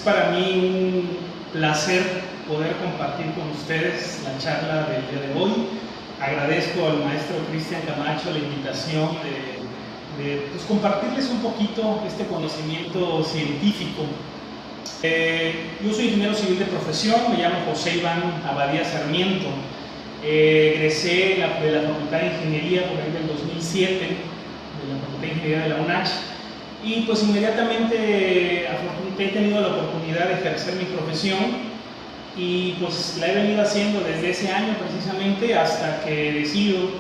para mí un placer poder compartir con ustedes la charla del día de hoy. Agradezco al maestro Cristian Camacho la invitación de compartirles un poquito este conocimiento científico. Yo soy ingeniero civil de profesión, me llamo José Iván Abadía Sarmiento. Egresé de la Facultad de Ingeniería por ahí del 2007, de la Facultad de Ingeniería de la UNACH, y pues inmediatamente he tenido la oportunidad de ejercer mi profesión y pues la he venido haciendo desde ese año precisamente hasta que decido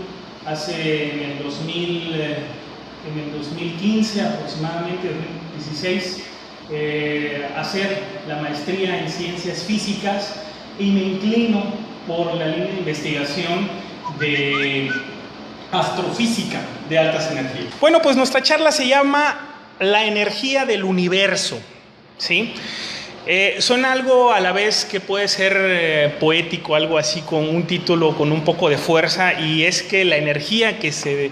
en el 2015 aproximadamente, 2016, hacer la maestría en ciencias físicas y me inclino por la línea de investigación de astrofísica de altas energías. Bueno, pues nuestra charla se llama La energía del universo, ¿sí? Suena algo a la vez que puede ser poético, algo así con un título con un poco de fuerza, y es que la energía que se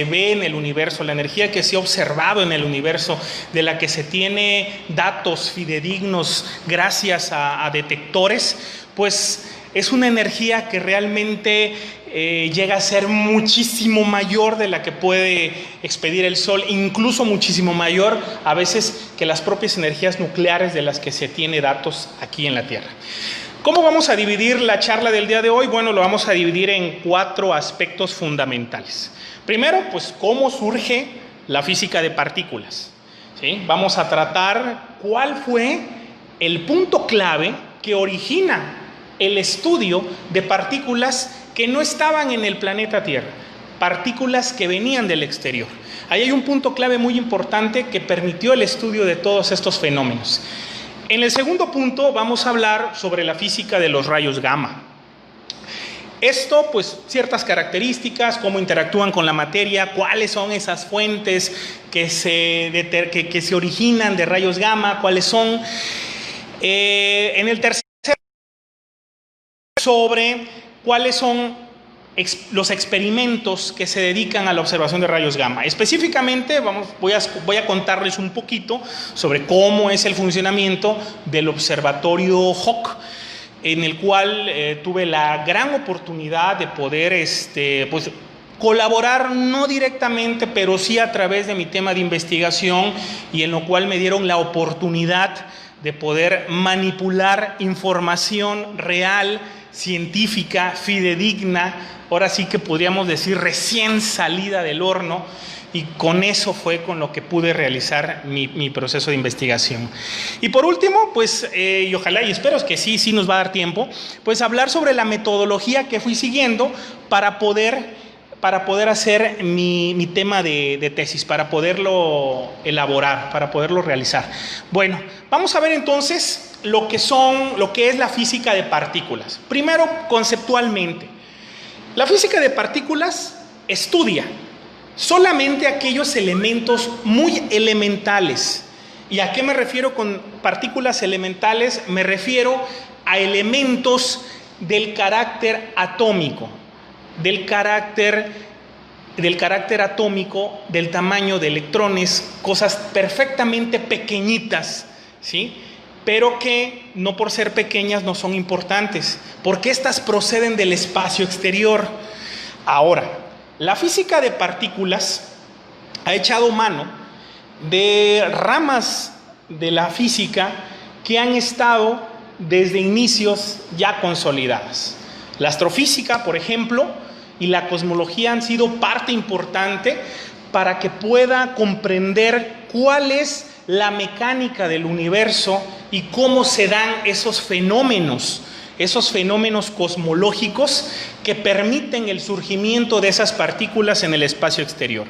ve en el universo, la energía que se ha observado en el universo, de la que se tiene datos fidedignos gracias a detectores, pues es una energía que realmente llega a ser muchísimo mayor de la que puede expedir el Sol, incluso muchísimo mayor a veces que las propias energías nucleares de las que se tiene datos aquí en la Tierra. ¿Cómo vamos a dividir la charla del día de hoy? Bueno, lo vamos a dividir en 4 aspectos fundamentales. Primero, pues cómo surge la física de partículas, ¿sí? Vamos a tratar cuál fue el punto clave que origina el estudio de partículas que no estaban en el planeta Tierra, partículas que venían del exterior. Ahí hay un punto clave muy importante que permitió el estudio de todos estos fenómenos. En el segundo punto vamos a hablar sobre la física de los rayos gamma. Esto, pues, ciertas características, cómo interactúan con la materia, cuáles son esas fuentes que se originan de rayos gamma, cuáles son. En el tercer, sobre cuáles son los experimentos que se dedican a la observación de rayos gamma. Específicamente voy a contarles un poquito sobre cómo es el funcionamiento del observatorio Hawke, en el cual tuve la gran oportunidad de poder colaborar, no directamente, pero sí a través de mi tema de investigación, y en lo cual me dieron la oportunidad de poder manipular información real, científica, fidedigna, ahora sí que podríamos decir recién salida del horno, y con eso fue con lo que pude realizar mi proceso de investigación. Y por último, pues, y ojalá y espero que sí nos va a dar tiempo, pues hablar sobre la metodología que fui siguiendo para poder hacer mi tema de tesis, para poderlo elaborar, para poderlo realizar. Bueno, vamos a ver entonces lo que es la física de partículas. Primero, conceptualmente, la física de partículas estudia solamente aquellos elementos muy elementales. ¿Y a qué me refiero con partículas elementales? Me refiero a elementos del carácter atómico, del carácter atómico, del tamaño de electrones, cosas perfectamente pequeñitas, ¿sí? Pero que no por ser pequeñas no son importantes, porque estas proceden del espacio exterior. Ahora, la física de partículas ha echado mano de ramas de la física que han estado desde inicios ya consolidadas. La astrofísica, por ejemplo, y la cosmología han sido parte importante para que pueda comprender cuál es la mecánica del universo y cómo se dan esos fenómenos cosmológicos que permiten el surgimiento de esas partículas en el espacio exterior.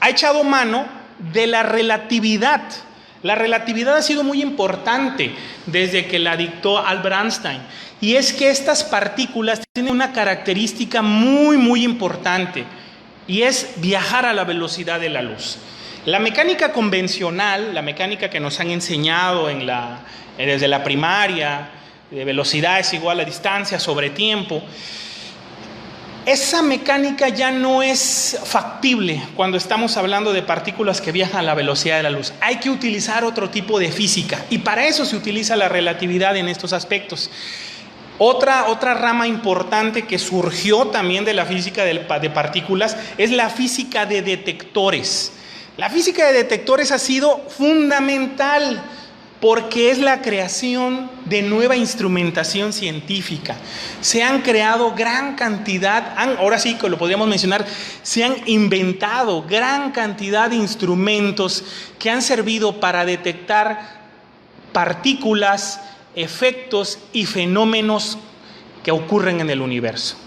Ha echado mano de la relatividad. La relatividad ha sido muy importante desde que la dictó Albert Einstein, y es que estas partículas tienen una característica muy importante, y es viajar a la velocidad de la luz. La mecánica convencional, la mecánica que nos han enseñado desde la primaria, de velocidad es igual a distancia sobre tiempo, esa mecánica ya no es factible cuando estamos hablando de partículas que viajan a la velocidad de la luz. Hay que utilizar otro tipo de física y para eso se utiliza la relatividad en estos aspectos. Otra rama importante que surgió también de la física de partículas es la física de detectores. La física de detectores ha sido fundamental porque es la creación de nueva instrumentación científica. Se han creado gran cantidad, ahora sí que lo podríamos mencionar, se han inventado gran cantidad de instrumentos que han servido para detectar partículas, efectos y fenómenos que ocurren en el universo.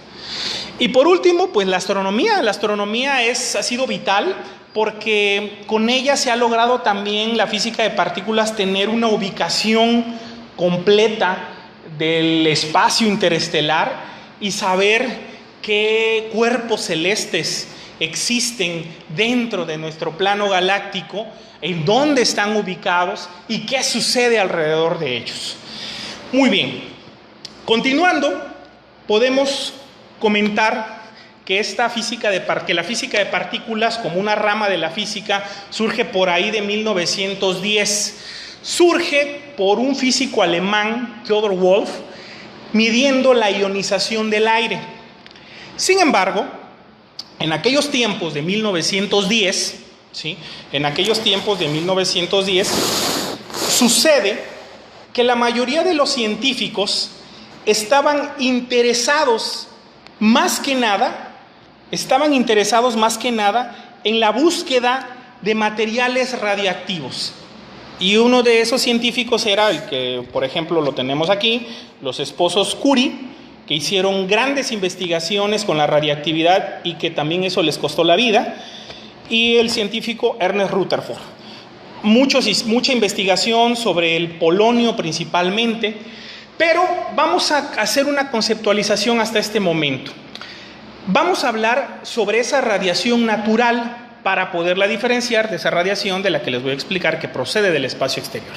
Y por último, pues la astronomía. La astronomía ha sido vital porque con ella se ha logrado también la física de partículas tener una ubicación completa del espacio interestelar y saber qué cuerpos celestes existen dentro de nuestro plano galáctico, en dónde están ubicados y qué sucede alrededor de ellos. Muy bien, continuando, podemos comentar que la física de partículas como una rama de la física surge por ahí de 1910. Surge por un físico alemán, Theodor Wolff, midiendo la ionización del aire. Sin embargo, en aquellos tiempos de 1910, sucede que la mayoría de los científicos estaban interesados más que nada en la búsqueda de materiales radiactivos. Y uno de esos científicos era el que, por ejemplo, lo tenemos aquí, los esposos Curie, que hicieron grandes investigaciones con la radiactividad y que también eso les costó la vida, y el científico Ernest Rutherford. Mucha investigación sobre el polonio principalmente, pero vamos a hacer una conceptualización hasta este momento. Vamos a hablar sobre esa radiación natural para poderla diferenciar de esa radiación de la que les voy a explicar que procede del espacio exterior.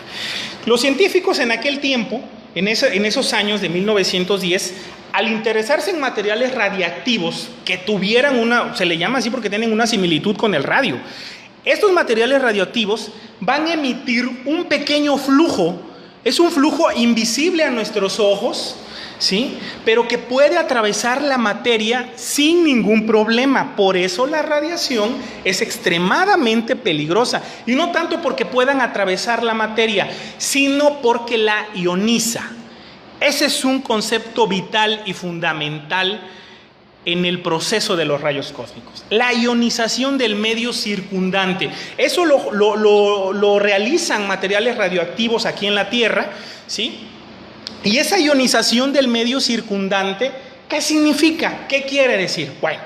Los científicos en aquel tiempo, en esos años de 1910, al interesarse en materiales radiactivos que tuvieran se le llama así porque tienen una similitud con el radio. Estos materiales radioactivos van a emitir un pequeño flujo, es un flujo invisible a nuestros ojos, ¿sí? Pero que puede atravesar la materia sin ningún problema. Por eso la radiación es extremadamente peligrosa. Y no tanto porque puedan atravesar la materia, sino porque la ioniza. Ese es un concepto vital y fundamental en el proceso de los rayos cósmicos. La ionización del medio circundante. Eso lo realizan materiales radioactivos aquí en la Tierra, ¿sí? Y esa ionización del medio circundante, ¿qué significa? ¿Qué quiere decir? Bueno,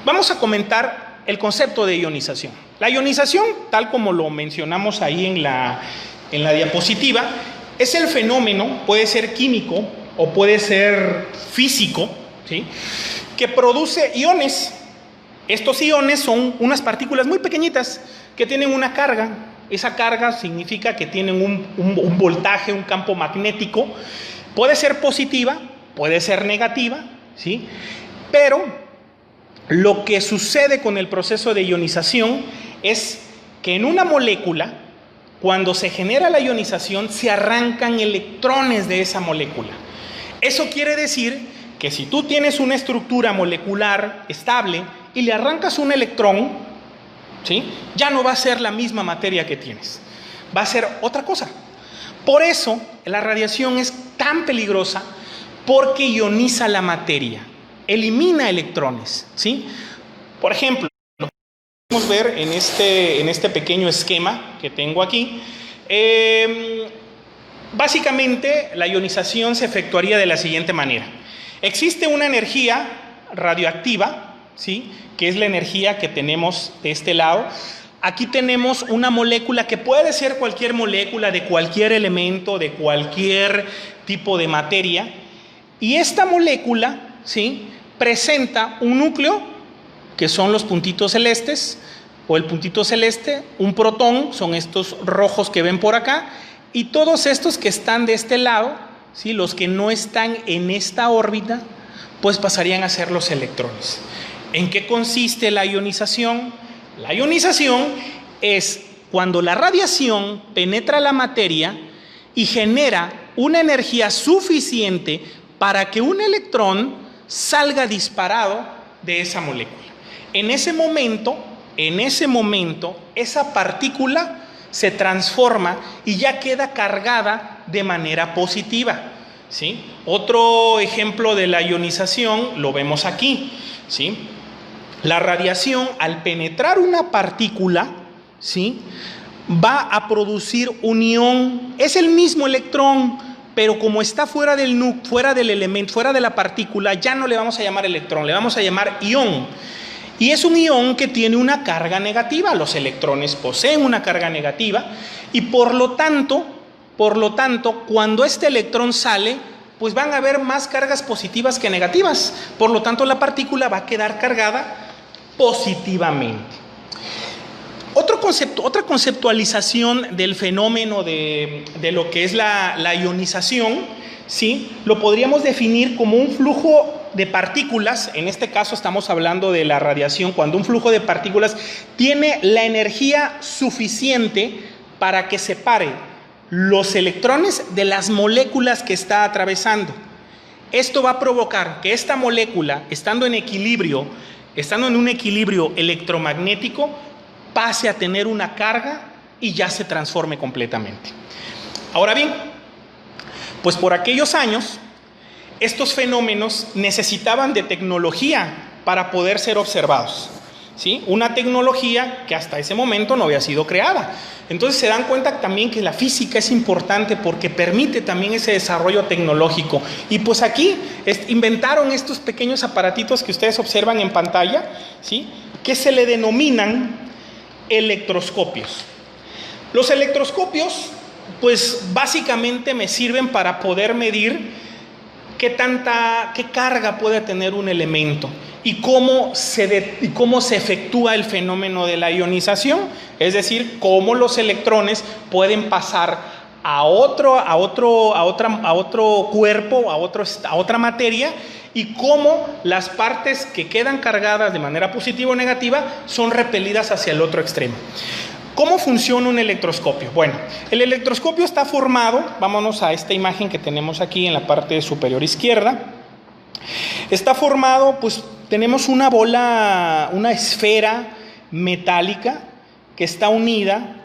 vamos a comentar el concepto de ionización. La ionización, tal como lo mencionamos ahí en la diapositiva, es el fenómeno, puede ser químico o puede ser físico, ¿sí?, que produce iones. Estos iones son unas partículas muy pequeñitas que tienen una carga. Esa carga significa que tienen un voltaje, un campo magnético. Puede ser positiva, puede ser negativa, ¿sí? Pero lo que sucede con el proceso de ionización es que en una molécula, cuando se genera la ionización, se arrancan electrones de esa molécula. Eso quiere decir que si tú tienes una estructura molecular estable y le arrancas un electrón, ¿sí?, ya no va a ser la misma materia que tienes, va a ser otra cosa. Por eso la radiación es tan peligrosa, porque ioniza la materia, elimina electrones, ¿sí? Por ejemplo, podemos ver en este pequeño esquema que tengo aquí, básicamente la ionización se efectuaría de la siguiente manera. Existe una energía radioactiva, ¿sí?, que es la energía que tenemos de este lado. Aquí tenemos una molécula que puede ser cualquier molécula de cualquier elemento, de cualquier tipo de materia. Y esta molécula, ¿sí?, presenta un núcleo, que son los puntitos celestes, o el puntito celeste, un protón, son estos rojos que ven por acá, y todos estos que están de este lado, ¿sí?, los que no están en esta órbita, pues pasarían a ser los electrones. ¿En qué consiste la ionización? La ionización es cuando la radiación penetra la materia y genera una energía suficiente para que un electrón salga disparado de esa molécula. En ese momento, esa partícula se transforma y ya queda cargada de manera positiva, ¿sí? Otro ejemplo de la ionización lo vemos aquí, ¿sí? La radiación, al penetrar una partícula, ¿sí?, va a producir un ion. Es el mismo electrón, pero como está fuera del núcleo, fuera del elemento, fuera de la partícula, ya no le vamos a llamar electrón, le vamos a llamar ion. Y es un ion que tiene una carga negativa. Los electrones poseen una carga negativa y por lo tanto, cuando este electrón sale, pues van a haber más cargas positivas que negativas. Por lo tanto, la partícula va a quedar cargada positivamente. Otra conceptualización del fenómeno de lo que es la ionización, ¿sí?, lo podríamos definir como un flujo de partículas. En este caso estamos hablando de la radiación, cuando un flujo de partículas tiene la energía suficiente para que separe los electrones de las moléculas que está atravesando. Esto va a provocar que esta molécula, estando en un equilibrio electromagnético, pase a tener una carga y ya se transforme completamente. Ahora bien, pues por aquellos años, estos fenómenos necesitaban de tecnología para poder ser observados, ¿sí? Una tecnología que hasta ese momento no había sido creada. Entonces se dan cuenta también que la física es importante porque permite también ese desarrollo tecnológico. Y pues aquí inventaron estos pequeños aparatitos que ustedes observan en pantalla, ¿sí?, que se le denominan electroscopios. Los electroscopios, pues básicamente me sirven para poder medir qué carga puede tener un elemento y cómo se efectúa el fenómeno de la ionización, es decir, cómo los electrones pueden pasar a otro cuerpo, a otra materia, y cómo las partes que quedan cargadas de manera positiva o negativa son repelidas hacia el otro extremo. ¿Cómo funciona un electroscopio? Bueno, el electroscopio está formado, vámonos a esta imagen que tenemos aquí en la parte superior izquierda. Está formado, pues tenemos una bola, una esfera metálica que está unida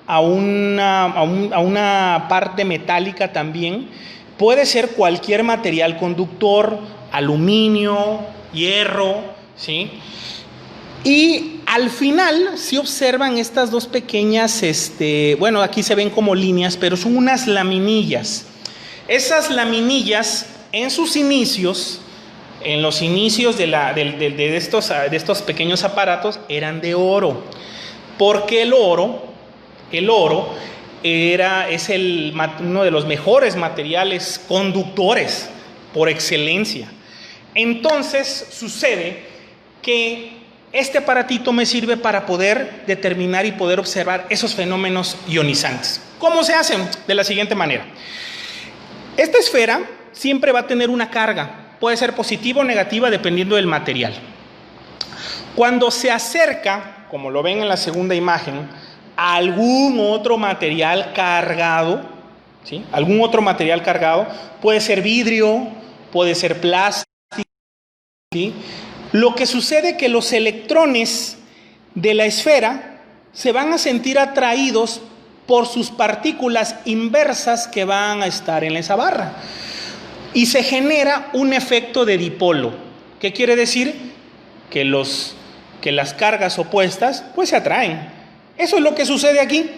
a una parte metálica también. Puede ser cualquier material conductor, aluminio, hierro, ¿sí? Y al final, si observan estas dos pequeñas, bueno, aquí se ven como líneas, pero son unas laminillas. Esas laminillas, en sus inicios, en los inicios de estos pequeños aparatos, eran de oro. Porque el oro es uno de los mejores materiales conductores por excelencia. Entonces sucede que este aparatito me sirve para poder determinar y poder observar esos fenómenos ionizantes. ¿Cómo se hacen? De la siguiente manera. Esta esfera siempre va a tener una carga, puede ser positiva o negativa dependiendo del material. Cuando se acerca, como lo ven en la segunda imagen, a algún otro material cargado, ¿sí?, algún otro material cargado, puede ser vidrio, puede ser plástico, ¿sí?, lo que sucede es que los electrones de la esfera se van a sentir atraídos por sus partículas inversas que van a estar en esa barra. Y se genera un efecto de dipolo. ¿Qué quiere decir? Que las cargas opuestas pues se atraen. Eso es lo que sucede aquí.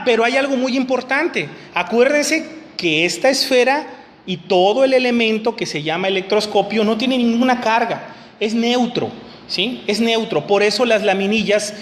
Pero hay algo muy importante. Acuérdense que esta esfera y todo el elemento que se llama electroscopio no tiene ninguna carga. Es neutro, ¿sí? Es neutro. Por eso las laminillas,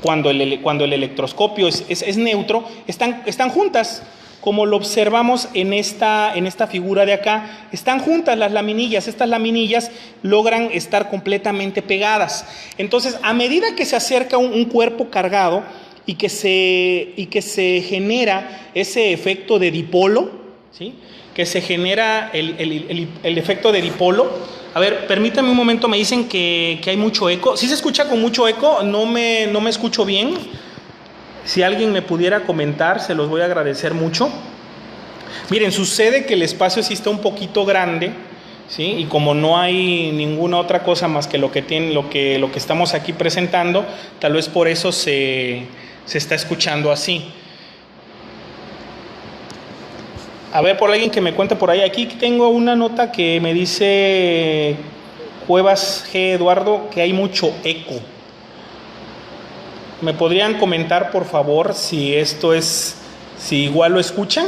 cuando el electroscopio es neutro, están juntas. Como lo observamos en esta figura de acá, están juntas las laminillas. Estas laminillas logran estar completamente pegadas. Entonces, a medida que se acerca un cuerpo cargado y que se genera ese efecto de dipolo, ¿sí?, que se genera el efecto de dipolo, A ver, permítame un momento, me dicen que hay mucho eco. ¿Sí se escucha con mucho eco? No me escucho bien. Si alguien me pudiera comentar, se los voy a agradecer mucho. Miren, sucede que el espacio sí está un poquito grande, ¿sí? Y como no hay ninguna otra cosa más que lo que estamos aquí presentando, tal vez por eso se está escuchando así. A ver, por alguien que me cuente por ahí. Aquí tengo una nota que me dice Cuevas G. Eduardo que hay mucho eco. ¿Me podrían comentar, por favor, si igual lo escuchan?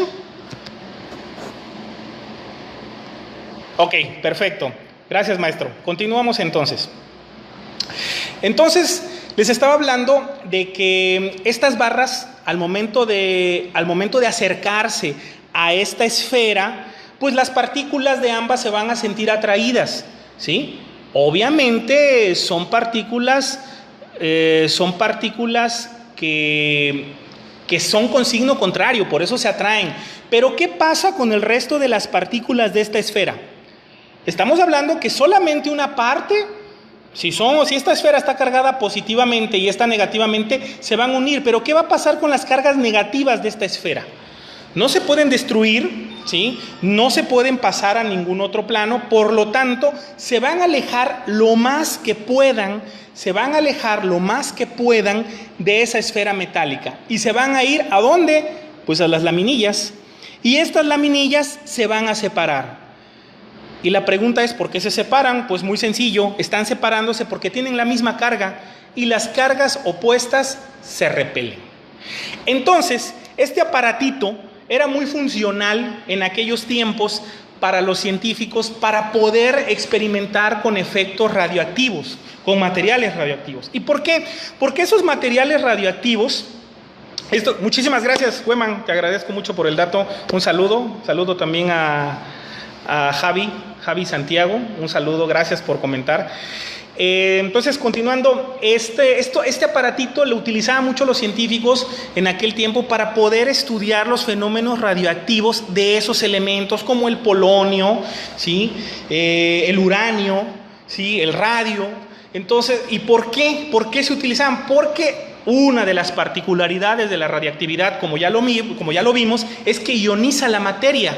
Ok, perfecto. Gracias, maestro. Continuamos entonces. Entonces, les estaba hablando de que estas barras, al momento de acercarse a esta esfera, pues las partículas de ambas se van a sentir atraídas, ¿sí? Obviamente son partículas que son con signo contrario, por eso se atraen. Pero ¿qué pasa con el resto de las partículas de esta esfera? Estamos hablando que solamente una parte, si esta esfera está cargada positivamente y esta negativamente, se van a unir. Pero ¿qué va a pasar con las cargas negativas de esta esfera? No se pueden destruir, ¿sí? No se pueden pasar a ningún otro plano, por lo tanto, se van a alejar lo más que puedan de esa esfera metálica. ¿Y se van a ir a dónde? Pues a las laminillas. Y estas laminillas se van a separar. Y la pregunta es, ¿por qué se separan? Pues muy sencillo, están separándose porque tienen la misma carga y las cargas opuestas se repelen. Entonces, este aparatito era muy funcional en aquellos tiempos para los científicos para poder experimentar con efectos radioactivos, con materiales radioactivos. ¿Y por qué? Porque esos materiales radioactivos, muchísimas gracias, Weman, te agradezco mucho por el dato. Un saludo también a Javi Santiago, un saludo, gracias por comentar. Entonces, continuando, este aparatito lo utilizaban mucho los científicos en aquel tiempo para poder estudiar los fenómenos radioactivos de esos elementos como el polonio, ¿sí? El uranio, ¿sí? El radio. Entonces, ¿y por qué? ¿Por qué se utilizaban? Porque una de las particularidades de la radiactividad, como ya lo vimos, es que ioniza la materia.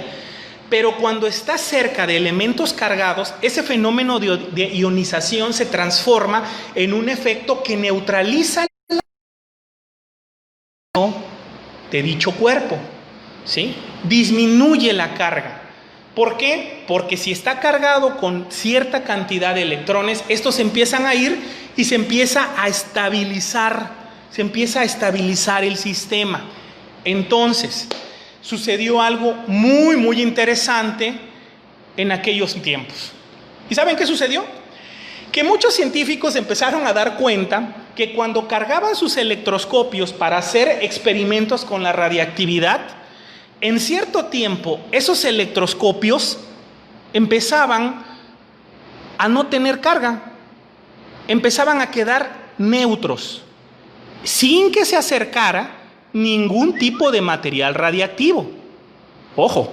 Pero cuando está cerca de elementos cargados, ese fenómeno de ionización se transforma en un efecto que neutraliza de dicho cuerpo, ¿sí? Disminuye la carga. ¿Por qué? Porque si está cargado con cierta cantidad de electrones, estos empiezan a ir y se empieza a estabilizar el sistema. Entonces, sucedió algo muy, muy interesante en aquellos tiempos. ¿Y saben qué sucedió? Que muchos científicos empezaron a dar cuenta que cuando cargaban sus electroscopios para hacer experimentos con la radiactividad, en cierto tiempo esos electroscopios empezaban a no tener carga, empezaban a quedar neutros, sin que se acercara ningún tipo de material radiactivo. Ojo,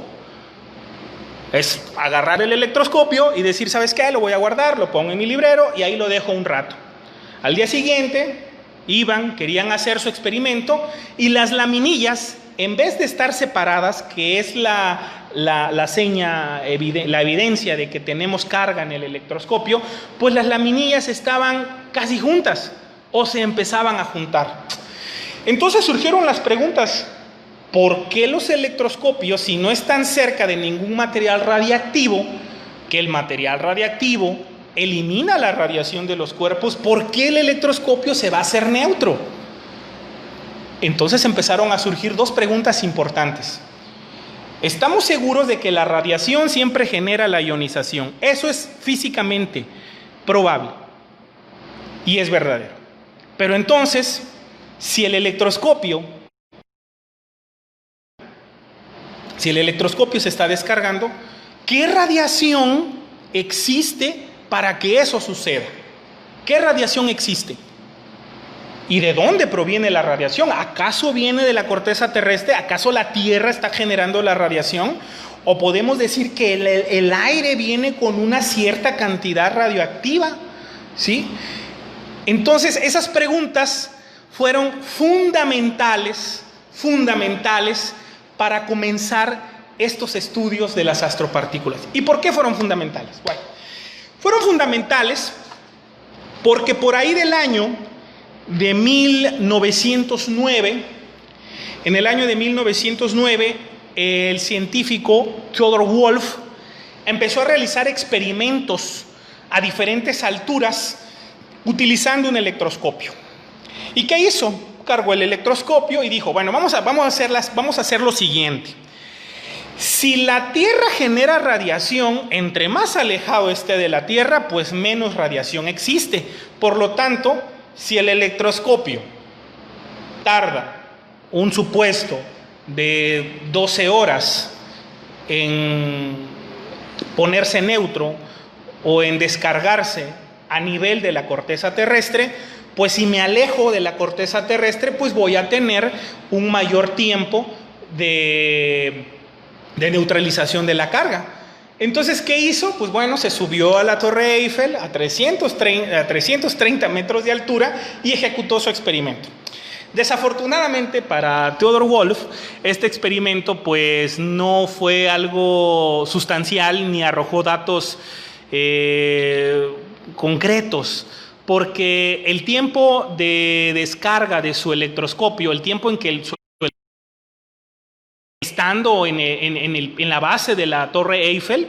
es agarrar el electroscopio y decir, ¿sabes qué? Lo voy a guardar, lo pongo en mi librero y ahí lo dejo un rato. Al día siguiente querían hacer su experimento y las laminillas, en vez de estar separadas, que es la evidencia de que tenemos carga en el electroscopio, pues las laminillas estaban casi juntas o se empezaban a juntar. Entonces surgieron las preguntas, ¿por qué los electroscopios, si no están cerca de ningún material radiactivo, que el material radiactivo elimina la radiación de los cuerpos, ¿por qué el electroscopio se va a hacer neutro? Entonces empezaron a surgir dos preguntas importantes. Estamos seguros de que la radiación siempre genera la ionización. Eso es físicamente probable y es verdadero. Pero entonces, si el electroscopio se está descargando, ¿qué radiación existe para que eso suceda? ¿Qué radiación existe? ¿Y de dónde proviene la radiación? ¿Acaso viene de la corteza terrestre? ¿Acaso la Tierra está generando la radiación? O podemos decir que el aire viene con una cierta cantidad radioactiva, ¿sí? Entonces, esas preguntas fueron fundamentales para comenzar estos estudios de las astropartículas. ¿Y por qué fueron fundamentales? Bueno, fueron fundamentales porque por ahí del año de 1909, en el año de 1909, el científico Theodor Wolff empezó a realizar experimentos a diferentes alturas utilizando un electroscopio. ¿Y qué hizo? Cargó el electroscopio y dijo, bueno, vamos a hacer lo siguiente. Si la Tierra genera radiación, entre más alejado esté de la Tierra, pues menos radiación existe. Por lo tanto, si el electroscopio tarda un supuesto de 12 horas en ponerse neutro o en descargarse a nivel de la corteza terrestre, pues si me alejo de la corteza terrestre, pues voy a tener un mayor tiempo de neutralización de la carga. Entonces, ¿qué hizo? Pues bueno, se subió a la Torre Eiffel a 330 metros de altura y ejecutó su experimento. Desafortunadamente para Theodor Wolff, este experimento pues no fue algo sustancial ni arrojó datos concretos, porque el tiempo de descarga de su electroscopio, el tiempo en que estando en la base de la Torre Eiffel,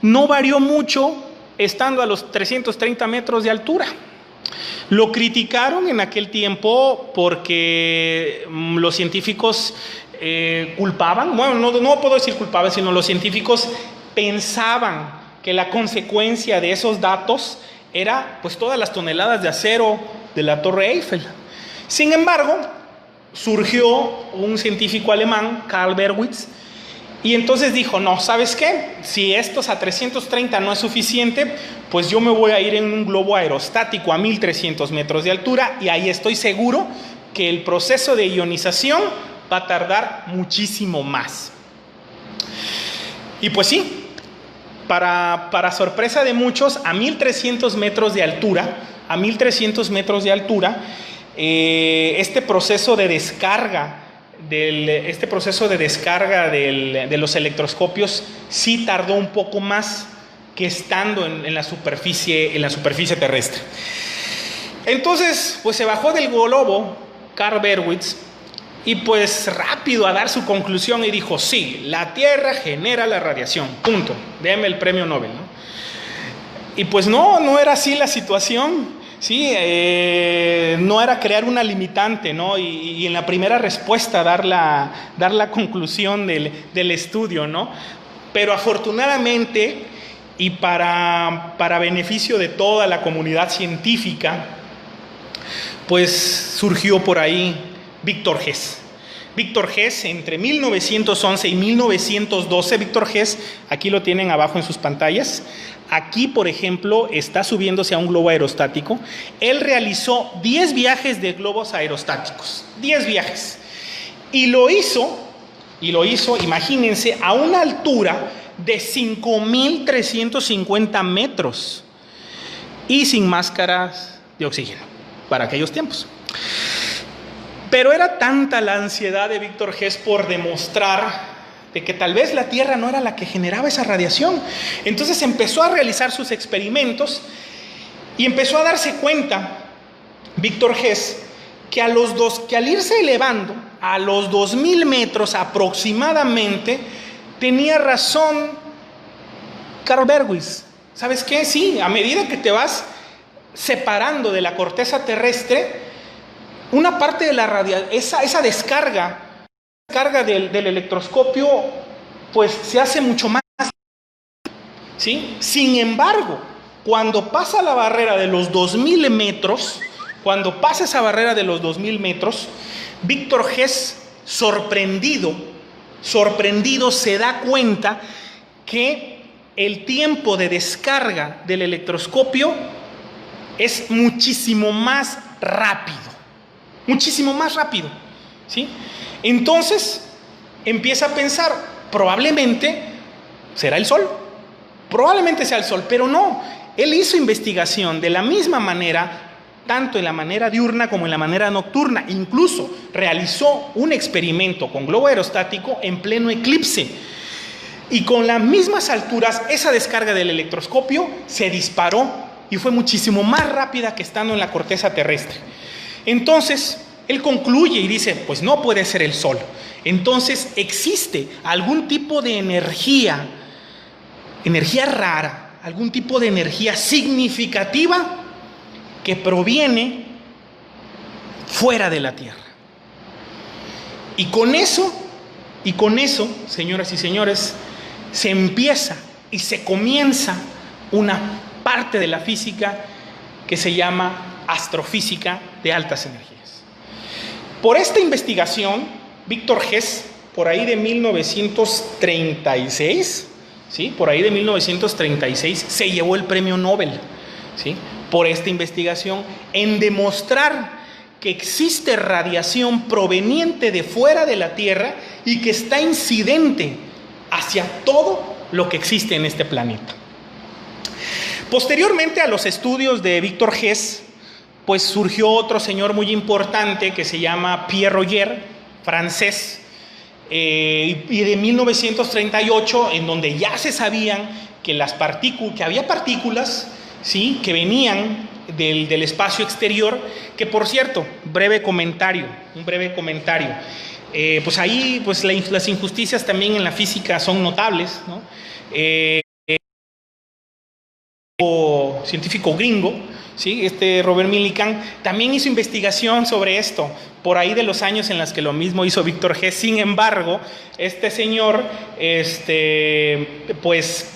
no varió mucho estando a los 330 metros de altura. Lo criticaron en aquel tiempo porque los científicos culpaban, bueno, no puedo decir culpaban, sino los científicos pensaban que la consecuencia de esos datos era pues todas las toneladas de acero de la Torre Eiffel. Sin embargo, surgió un científico alemán, Carl Berwitz, y entonces dijo, no, ¿sabes qué? Si estos a 330 no es suficiente, pues yo me voy a ir en un globo aerostático a 1300 metros de altura y ahí estoy seguro que el proceso de ionización va a tardar muchísimo más. Y pues sí, para sorpresa de muchos, a 1300 metros de altura, este proceso de descarga de los electroscopios sí tardó un poco más que estando en la superficie terrestre. Entonces, pues se bajó del globo Carl Berwitz y pues rápido a dar su conclusión y dijo, sí, la Tierra genera la radiación, punto, déme el premio Nobel, ¿no? Y pues no era así la situación. Sí, no era crear una limitante, ¿no? Y en la primera respuesta dar la conclusión del estudio, ¿no? Pero afortunadamente y para beneficio de toda la comunidad científica, pues surgió por ahí Victor Hess. Víctor Hess, entre 1911 y 1912, Víctor Hess, aquí lo tienen abajo en sus pantallas. Aquí, por ejemplo, está subiéndose a un globo aerostático. Él realizó 10 viajes de globos aerostáticos. 10 viajes. Y lo hizo, imagínense, a una altura de 5.350 metros. Y sin máscaras de oxígeno, para aquellos tiempos. Pero era tanta la ansiedad de Víctor Hess por demostrar de que tal vez la Tierra no era la que generaba esa radiación. Entonces empezó a realizar sus experimentos y empezó a darse cuenta, Víctor Hess, que al irse elevando a los 2000 metros aproximadamente, tenía razón Carl Berwitz. ¿Sabes qué? Sí, a medida que te vas separando de la corteza terrestre, una parte de la radiación, esa descarga del electroscopio, pues se hace mucho más, ¿sí? Sin embargo, cuando pasa la barrera de los 2000 metros, Víctor Hess, sorprendido, se da cuenta que el tiempo de descarga del electroscopio es muchísimo más rápido, ¿sí? Entonces empieza a pensar, probablemente ¿será el Sol? Probablemente sea el Sol, pero no. Él hizo investigación de la misma manera, tanto en la manera diurna como en la manera nocturna. Incluso realizó un experimento con globo aerostático en pleno eclipse. Y con las mismas alturas, esa descarga del electroscopio se disparó y fue muchísimo más rápida que estando en la corteza terrestre. Entonces, él concluye y dice, pues no puede ser el Sol. Entonces, existe algún tipo de energía rara, algún tipo de energía significativa que proviene fuera de la Tierra. Y con eso, señoras y señores, se empieza y se comienza una parte de la física que se llama astrofísica de altas energías. Por esta investigación, Victor Hess, por ahí de 1936, ¿sí? Por ahí de 1936 se llevó el premio Nobel, ¿sí? Por esta investigación en demostrar que existe radiación proveniente de fuera de la Tierra y que está incidente hacia todo lo que existe en este planeta. Posteriormente a los estudios de Victor Hess, pues surgió otro señor muy importante que se llama Pierre Roger, francés, y de 1938, en donde ya se sabían que había partículas, ¿sí?, que venían del espacio exterior, que por cierto, un breve comentario, pues ahí pues las injusticias también en la física son notables, ¿no? Científico gringo, ¿sí? Robert Millikan también hizo investigación sobre esto, por ahí de los años en los que lo mismo hizo Victor Hess. Sin embargo, este señor pues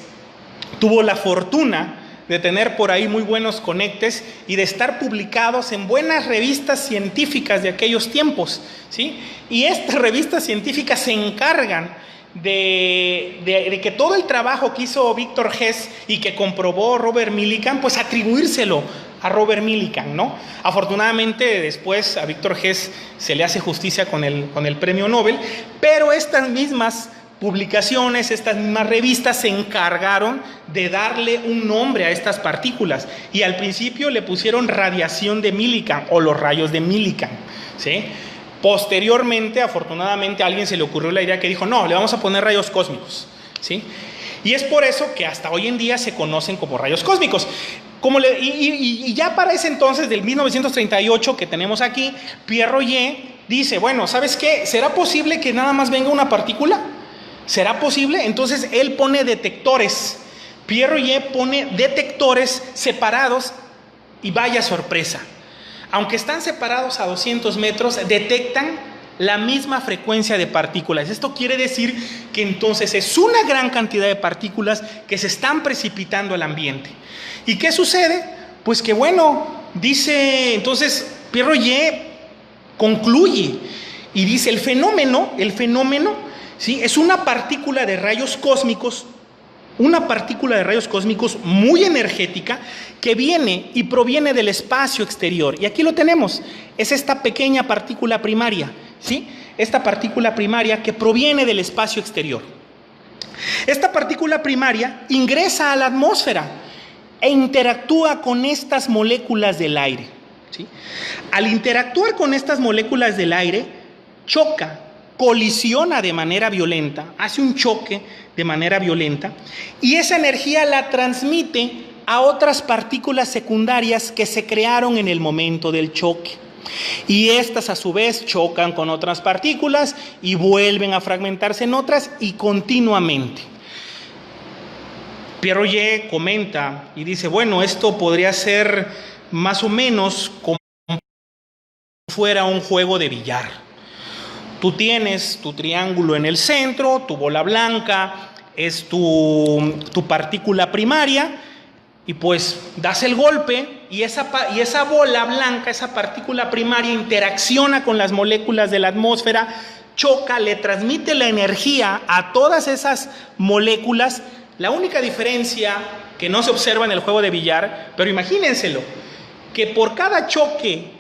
tuvo la fortuna de tener por ahí muy buenos conectes y de estar publicados en buenas revistas científicas de aquellos tiempos, ¿sí? Y estas revistas científicas se encargan de que todo el trabajo que hizo Victor Hess y que comprobó Robert Millikan, pues atribuírselo a Robert Millikan, ¿no? Afortunadamente después a Victor Hess se le hace justicia con el premio Nobel, pero estas mismas publicaciones, estas mismas revistas se encargaron de darle un nombre a estas partículas y al principio le pusieron radiación de Millikan o los rayos de Millikan, ¿sí? Posteriormente, afortunadamente, a alguien se le ocurrió la idea que dijo, no, le vamos a poner rayos cósmicos, ¿sí? Y es por eso que hasta hoy en día se conocen como rayos cósmicos. Y ya para ese entonces, del 1938 que tenemos aquí, Pierre Roger dice, bueno, ¿sabes qué? ¿Será posible que nada más venga una partícula? ¿Será posible? Entonces él pone detectores. Pierre Roger pone detectores separados y vaya sorpresa. Aunque están separados a 200 metros, detectan la misma frecuencia de partículas. Esto quiere decir que entonces es una gran cantidad de partículas que se están precipitando al ambiente. ¿Y qué sucede? Pues que bueno, dice, entonces Pierre Roger concluye y dice, el fenómeno, ¿sí?, es una partícula de rayos cósmicos, muy energética que viene y proviene del espacio exterior. Y aquí lo tenemos, es esta pequeña partícula primaria, ¿sí? Esta partícula primaria que proviene del espacio exterior. Esta partícula primaria ingresa a la atmósfera e interactúa con estas moléculas del aire, ¿sí? Al interactuar con estas moléculas del aire, choca, colisiona de manera violenta, hace un choque de manera violenta y esa energía la transmite a otras partículas secundarias que se crearon en el momento del choque. Y estas a su vez chocan con otras partículas y vuelven a fragmentarse en otras y continuamente. Pierre Roger comenta y dice, bueno, esto podría ser más o menos como si fuera un juego de billar. Tú tienes tu triángulo en el centro, tu bola blanca es tu partícula primaria y pues das el golpe y esa bola blanca, esa partícula primaria interacciona con las moléculas de la atmósfera, choca, le transmite la energía a todas esas moléculas. La única diferencia que no se observa en el juego de billar, pero imagínenselo, que por cada choque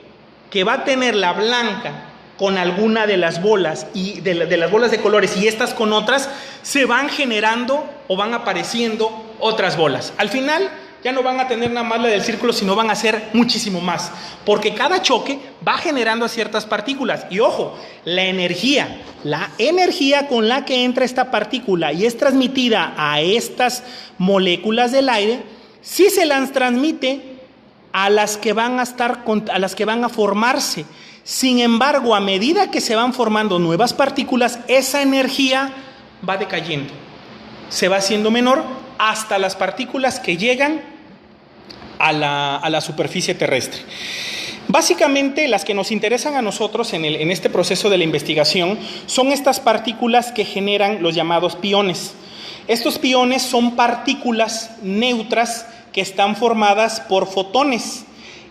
que va a tener la blanca con alguna de las bolas y de las bolas de colores y estas con otras, se van generando o van apareciendo otras bolas. Al final ya no van a tener nada más la del círculo, sino van a ser muchísimo más, porque cada choque va generando ciertas partículas. Y ojo, la energía con la que entra esta partícula y es transmitida a estas moléculas del aire, sí se las transmite a las que van a formarse. Sin embargo, a medida que se van formando nuevas partículas, esa energía va decayendo, se va haciendo menor hasta las partículas que llegan a la superficie terrestre. Básicamente, las que nos interesan a nosotros en este proceso de la investigación son estas partículas que generan los llamados piones. Estos piones son partículas neutras que están formadas por fotones.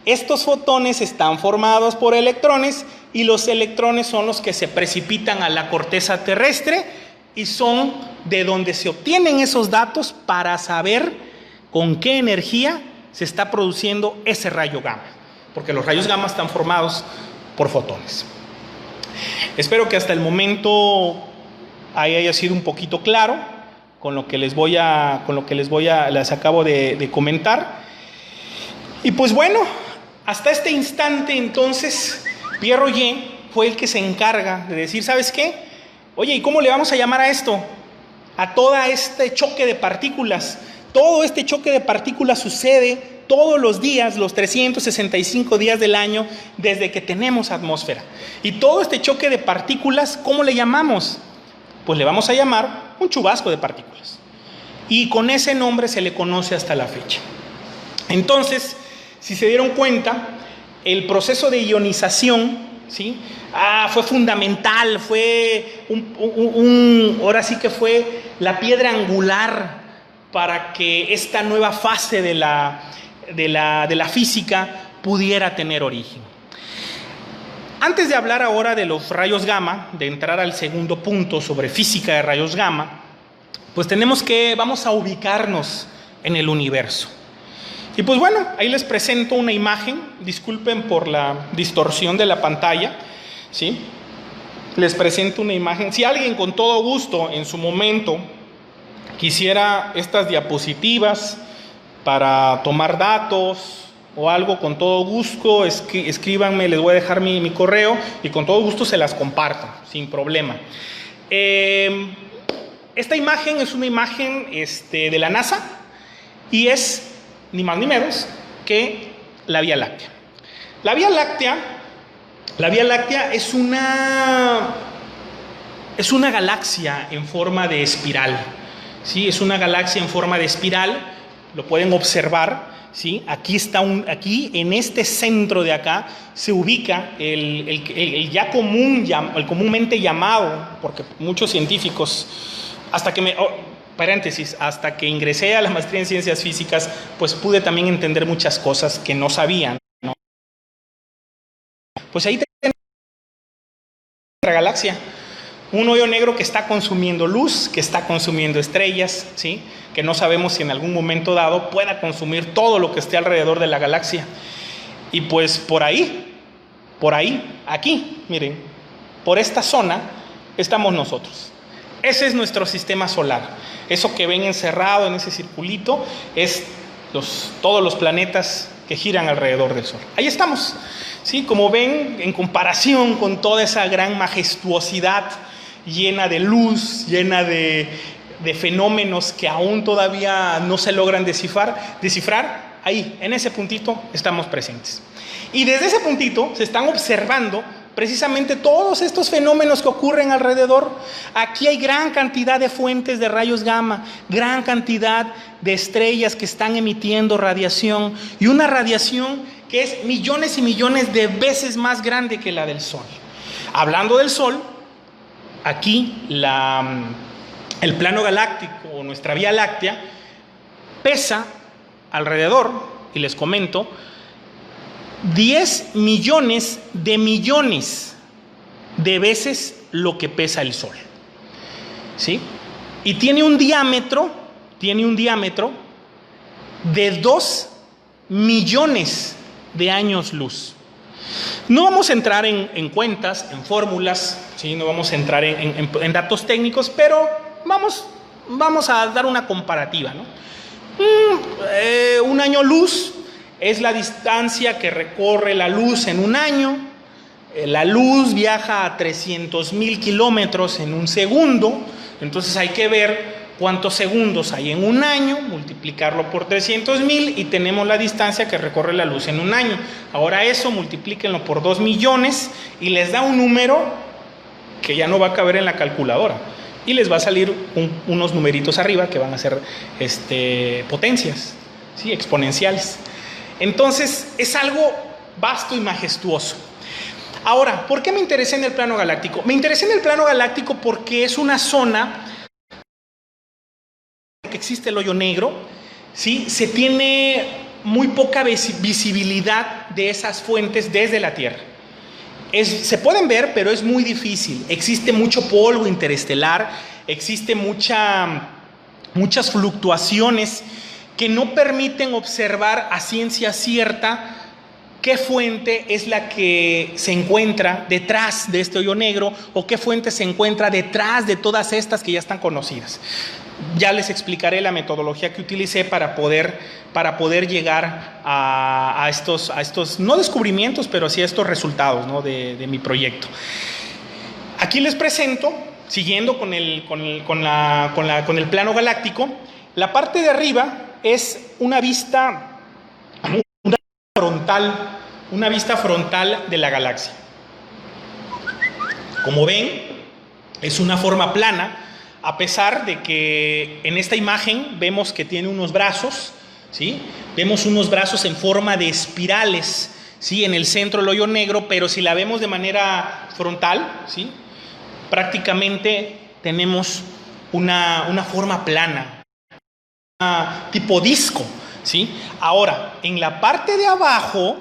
Estos fotones están formados por electrones y los electrones son los que se precipitan a la corteza terrestre y son de donde se obtienen esos datos para saber con qué energía se está produciendo ese rayo gamma, porque los rayos gamma están formados por fotones. Espero que hasta el momento haya sido un poquito claro con lo que les acabo de comentar. Y pues bueno, hasta este instante entonces Pierre Roget fue el que se encarga de decir, ¿sabes qué? Oye, ¿y cómo le vamos a llamar a esto? A todo este choque de partículas. Todo este choque de partículas sucede todos los días, los 365 días del año, desde que tenemos atmósfera. Y todo este choque de partículas, ¿cómo le llamamos? Pues le vamos a llamar un chubasco de partículas. Y con ese nombre se le conoce hasta la fecha. Entonces, si se dieron cuenta, el proceso de ionización, ¿sí? Fue fundamental, fue ahora sí que fue la piedra angular para que esta nueva fase de la física pudiera tener origen. Antes de hablar ahora de los rayos gamma, de entrar al segundo punto sobre física de rayos gamma, pues vamos a ubicarnos en el universo. Y pues bueno, ahí les presento una imagen, disculpen por la distorsión de la pantalla, ¿sí? Les presento una imagen. Si alguien con todo gusto en su momento quisiera estas diapositivas para tomar datos o algo, con todo gusto, escríbanme, les voy a dejar mi correo y con todo gusto se las comparto, sin problema. Esta imagen es una imagen de la NASA y es ni más ni menos que la Vía Láctea. La Vía Láctea es una galaxia en forma de espiral. ¿Sí? Es una galaxia en forma de espiral, lo pueden observar, ¿sí? Aquí en este centro de acá se ubica el comúnmente llamado, porque muchos científicos, hasta que ingresé a la maestría en ciencias físicas, pues pude también entender muchas cosas que no sabían, ¿no? Pues ahí tenemos nuestra galaxia. Un hoyo negro que está consumiendo luz, que está consumiendo estrellas, ¿sí? Que no sabemos si en algún momento dado pueda consumir todo lo que esté alrededor de la galaxia. Y pues por ahí, aquí, miren, por esta zona estamos nosotros. Ese es nuestro sistema solar. Eso que ven encerrado en ese circulito es todos los planetas que giran alrededor del Sol. Ahí estamos, ¿sí? Como ven, en comparación con toda esa gran majestuosidad llena de luz, llena de fenómenos que aún todavía no se logran descifrar, ahí, en ese puntito, estamos presentes. Y desde ese puntito se están observando precisamente todos estos fenómenos que ocurren alrededor. Aquí hay gran cantidad de fuentes de rayos gamma, gran cantidad de estrellas que están emitiendo radiación, y una radiación que es millones y millones de veces más grande que la del Sol. Hablando del Sol, aquí el plano galáctico o nuestra Vía Láctea pesa alrededor, y les comento, 10 millones de veces lo que pesa el Sol, ¿sí? Y tiene un diámetro de 2 millones de años luz. No vamos a entrar en cuentas, en fórmulas, ¿sí? No vamos a entrar en datos técnicos, pero vamos a dar una comparativa, ¿no? Un año luz es la distancia que recorre la luz en un año. La luz viaja a 300,000 kilómetros en un segundo, entonces hay que ver cuántos segundos hay en un año, multiplicarlo por 300,000 y tenemos la distancia que recorre la luz en un año. Ahora eso multiplíquenlo por 2 millones y les da un número que ya no va a caber en la calculadora y les va a salir unos numeritos arriba que van a ser potencias, ¿sí? Exponenciales. Entonces es algo vasto y majestuoso. Ahora, ¿por qué me interesé en el plano galáctico? Me interesé en el plano galáctico porque es una zona que existe el hoyo negro, ¿sí? Se tiene muy poca visibilidad de esas fuentes desde la Tierra. Se pueden ver, pero es muy difícil. Existe mucho polvo interestelar, existe muchas fluctuaciones que no permiten observar a ciencia cierta qué fuente es la que se encuentra detrás de este hoyo negro o qué fuente se encuentra detrás de todas estas que ya están conocidas. Ya les explicaré la metodología que utilicé para poder llegar a estos no descubrimientos, pero sí a estos resultados, ¿no? de mi proyecto. Aquí les presento, siguiendo con el plano galáctico, la parte de arriba es una vista frontal de la galaxia. Como ven, es una forma plana, a pesar de que en esta imagen vemos que tiene unos brazos, ¿sí? Vemos unos brazos en forma de espirales, ¿sí? En el centro del hoyo negro, pero si la vemos de manera frontal, ¿sí? Prácticamente tenemos una forma plana, tipo disco, ¿sí? Ahora, en la parte de abajo,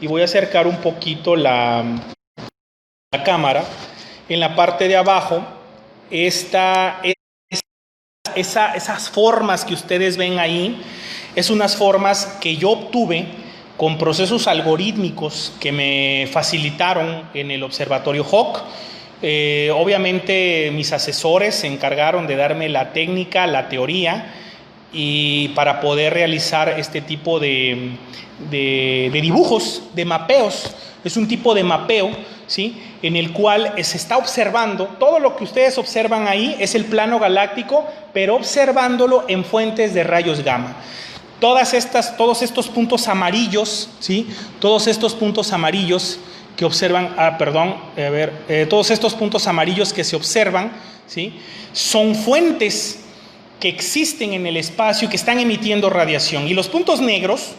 y voy a acercar un poquito la cámara, en la parte de abajo, esas formas que ustedes ven ahí, es unas formas que yo obtuve con procesos algorítmicos que me facilitaron en el observatorio Hawk. Obviamente mis asesores se encargaron de darme la técnica, la teoría, y para poder realizar este tipo de dibujos, de mapeos. Es un tipo de mapeo, ¿sí? En el cual se está observando, todo lo que ustedes observan ahí es el plano galáctico, pero observándolo en fuentes de rayos gamma. Todos estos puntos amarillos, ¿sí? Todos estos puntos amarillos que observan, todos estos puntos amarillos que se observan, ¿sí? Son fuentes que existen en el espacio y que están emitiendo radiación. Y los puntos negros,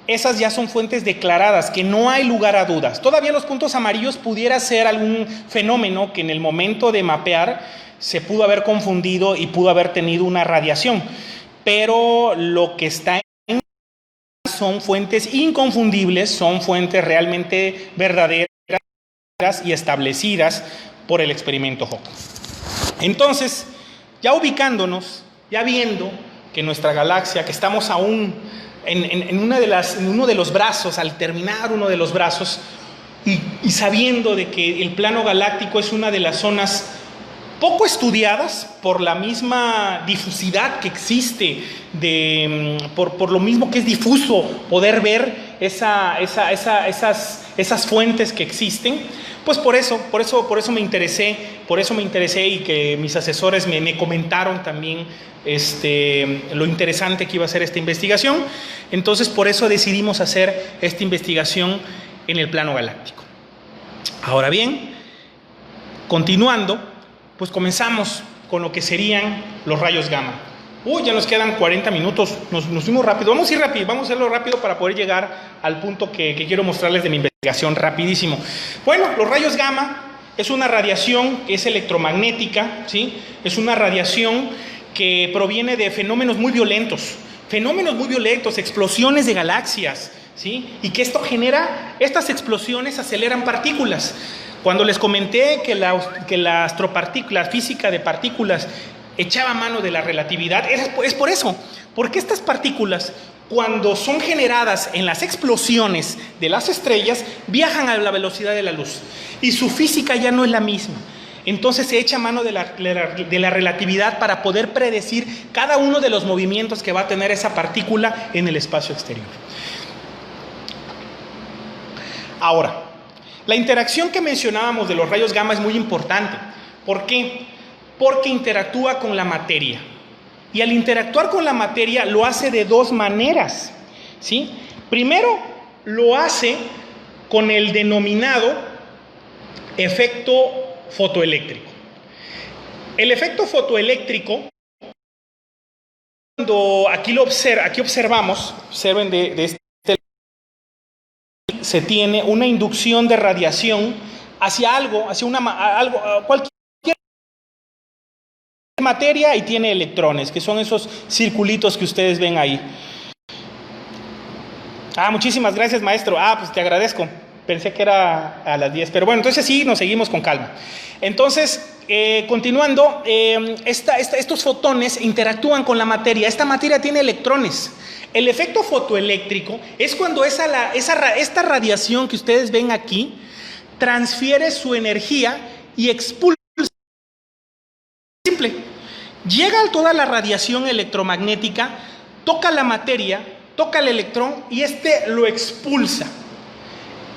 esas ya son fuentes declaradas, que no hay lugar a dudas. Todavía los puntos amarillos pudiera ser algún fenómeno que en el momento de mapear se pudo haber confundido y pudo haber tenido una radiación. Pero lo que está en son fuentes inconfundibles, son fuentes realmente verdaderas y establecidas por el experimento Hawk. Entonces, ya ubicándonos, ya viendo que nuestra galaxia, que estamos aún en uno de los brazos, al terminar uno de los brazos, y sabiendo de que el plano galáctico es una de las zonas poco estudiadas por la misma difusidad que existe, por lo mismo que es difuso poder ver esas fuentes que existen, pues por eso me interesé y que mis asesores me comentaron también lo interesante que iba a ser esta investigación. Entonces por eso decidimos hacer esta investigación en el plano galáctico. Ahora bien, continuando, pues comenzamos con lo que serían los rayos gamma. Ya nos quedan 40 minutos, nos fuimos rápido. Vamos a ir rápido, vamos a hacerlo rápido para poder llegar al punto que quiero mostrarles de mi investigación rapidísimo. Bueno, los rayos gamma es una radiación que es electromagnética, ¿sí? Es una radiación que proviene de fenómenos muy violentos, explosiones de galaxias, ¿sí? Y que estas explosiones aceleran partículas. Cuando les comenté que la astropartícula, física de partículas, echaba mano de la relatividad, es por eso, porque estas partículas, cuando son generadas en las explosiones de las estrellas, viajan a la velocidad de la luz y su física ya no es la misma. Entonces se echa mano de la relatividad para poder predecir cada uno de los movimientos que va a tener esa partícula en el espacio exterior. Ahora, la interacción que mencionábamos de los rayos gamma es muy importante. ¿Por qué? Porque interactúa con la materia. Y al interactuar con la materia lo hace de dos maneras, ¿sí? Primero, lo hace con el denominado efecto fotoeléctrico. El efecto fotoeléctrico, cuando aquí observamos, observen de este, se tiene una inducción de radiación hacia algo, cualquier materia, y tiene electrones, que son esos circulitos que ustedes ven ahí. Muchísimas gracias, maestro. Pues te agradezco. Pensé que era a las 10, pero bueno, entonces sí, nos seguimos con calma. Entonces, continuando, estos fotones interactúan con la materia. Esta materia tiene electrones. El efecto fotoeléctrico es cuando esta radiación que ustedes ven aquí transfiere su energía y expulsa. Simple. Llega toda la radiación electromagnética, toca la materia, toca el electrón y este lo expulsa.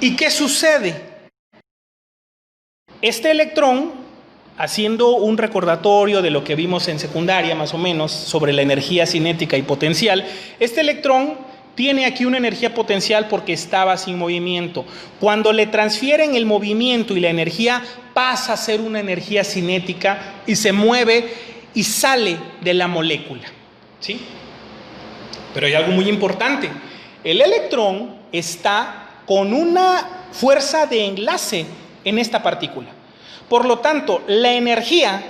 ¿Y qué sucede? Este electrón, haciendo un recordatorio de lo que vimos en secundaria más o menos sobre la energía cinética y potencial, este electrón tiene aquí una energía potencial porque estaba sin movimiento. Cuando le transfieren el movimiento y la energía, pasa a ser una energía cinética y se mueve y sale de la molécula, ¿sí? Pero hay algo muy importante. El electrón está con una fuerza de enlace en esta partícula. Por lo tanto, la energía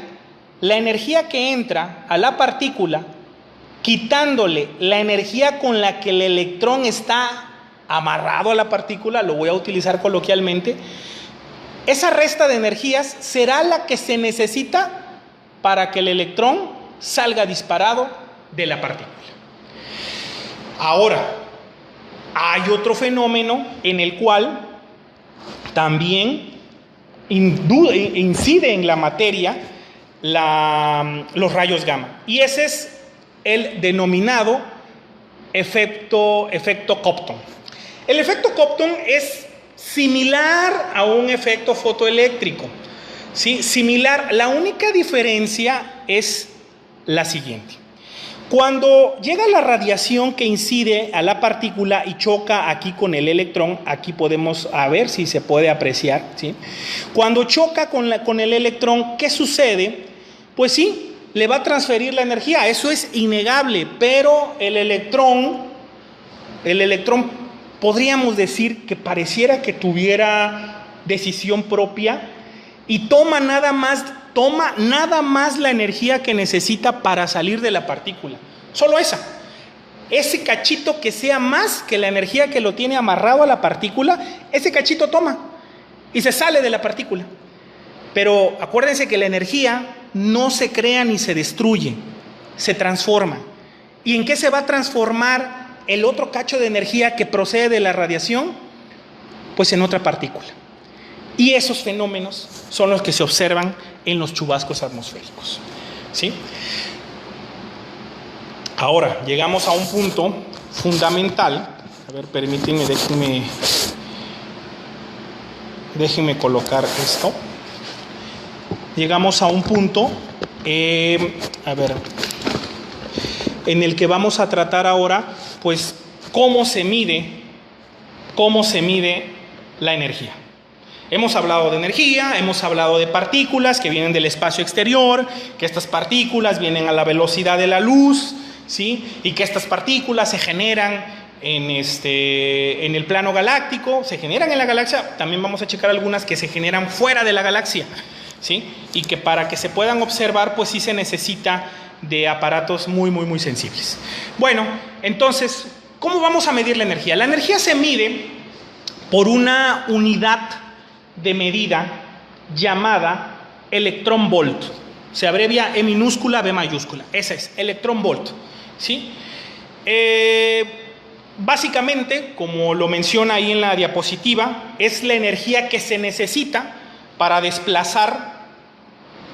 que entra a la partícula, quitándole la energía con la que el electrón está amarrado a la partícula, lo voy a utilizar coloquialmente, esa resta de energías será la que se necesita para que el electrón salga disparado de la partícula. Ahora, hay otro fenómeno en el cual también incide en la materia los rayos gamma. Y ese es el denominado efecto Compton. El efecto Compton es similar a un efecto fotoeléctrico, ¿sí? Similar. La única diferencia es la siguiente. Cuando llega la radiación que incide a la partícula y choca aquí con el electrón, aquí podemos ver si se puede apreciar, ¿sí? Cuando choca con el electrón, ¿qué sucede? Pues sí, le va a transferir la energía, eso es innegable, pero el electrón podríamos decir que pareciera que tuviera decisión propia y toma nada más la energía que necesita para salir de la partícula. Solo ese cachito que sea más que la energía que lo tiene amarrado a la partícula, ese cachito toma y se sale de la partícula. Pero acuérdense que la energía no se crea ni se destruye, se transforma. ¿Y en qué se va a transformar el otro cacho de energía que procede de la radiación? Pues en otra partícula. Y esos fenómenos son los que se observan en los chubascos atmosféricos, ¿sí? Ahora, llegamos a un punto fundamental. A ver, permítanme, déjenme colocar esto. Llegamos a un punto, en el que vamos a tratar ahora, pues, cómo se mide la energía. Hemos hablado de energía, hemos hablado de partículas que vienen del espacio exterior, que estas partículas vienen a la velocidad de la luz, ¿sí? Y que estas partículas se generan en el plano galáctico, se generan en la galaxia. También vamos a checar algunas que se generan fuera de la galaxia, ¿sí? Y que para que se puedan observar, pues sí se necesita de aparatos muy, muy, muy sensibles. Bueno, entonces, ¿cómo vamos a medir la energía? La energía se mide por una unidad de medida llamada electrón-volt. Se abrevia E minúscula, B mayúscula. Ese es, electrón volt, ¿sí? Básicamente, como lo menciona ahí en la diapositiva, es la energía que se necesita para desplazar,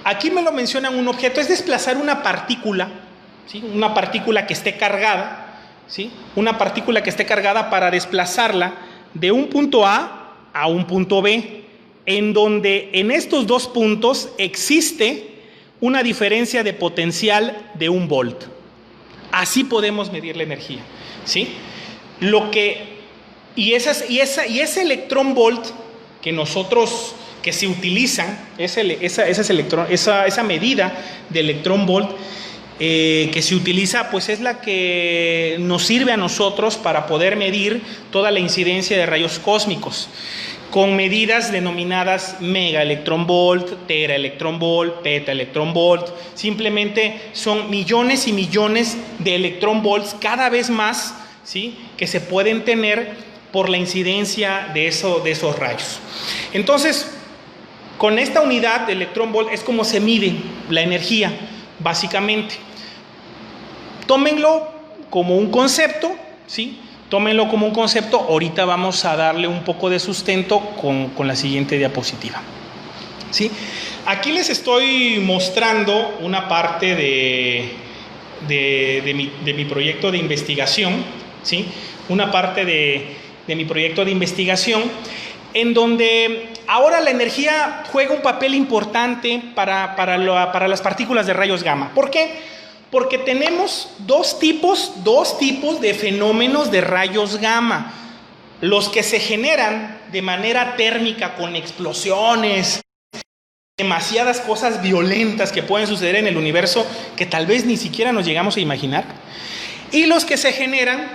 aquí me lo mencionan un objeto, es desplazar una partícula, ¿sí? Una partícula que esté cargada, ¿sí? Una partícula que esté cargada para desplazarla de un punto A un punto B, en donde en estos dos puntos existe una diferencia de potencial de 1 volt. Así podemos medir la energía, ¿sí? Ese electrón volt que se utilizan, esa medida de electrón volt que se utiliza, pues es la que nos sirve a nosotros para poder medir toda la incidencia de rayos cósmicos, con medidas denominadas megaelectronvolt, teraelectronvolt, petaelectronvolt. Simplemente son millones y millones de electronvolts cada vez más, ¿sí?, que se pueden tener por la incidencia de esos rayos. Entonces, con esta unidad de electronvolt es como se mide la energía, básicamente. Tómenlo como un concepto, ¿sí? Tómenlo como un concepto. Ahorita vamos a darle un poco de sustento con la siguiente diapositiva, ¿sí? Aquí les estoy mostrando una parte de mi proyecto de investigación, ¿sí? Una parte de mi proyecto de investigación en donde ahora la energía juega un papel importante para las partículas de rayos gamma. ¿Por qué? Porque tenemos dos tipos de fenómenos de rayos gamma. Los que se generan de manera térmica con explosiones, demasiadas cosas violentas que pueden suceder en el universo que tal vez ni siquiera nos llegamos a imaginar. Y los que se generan,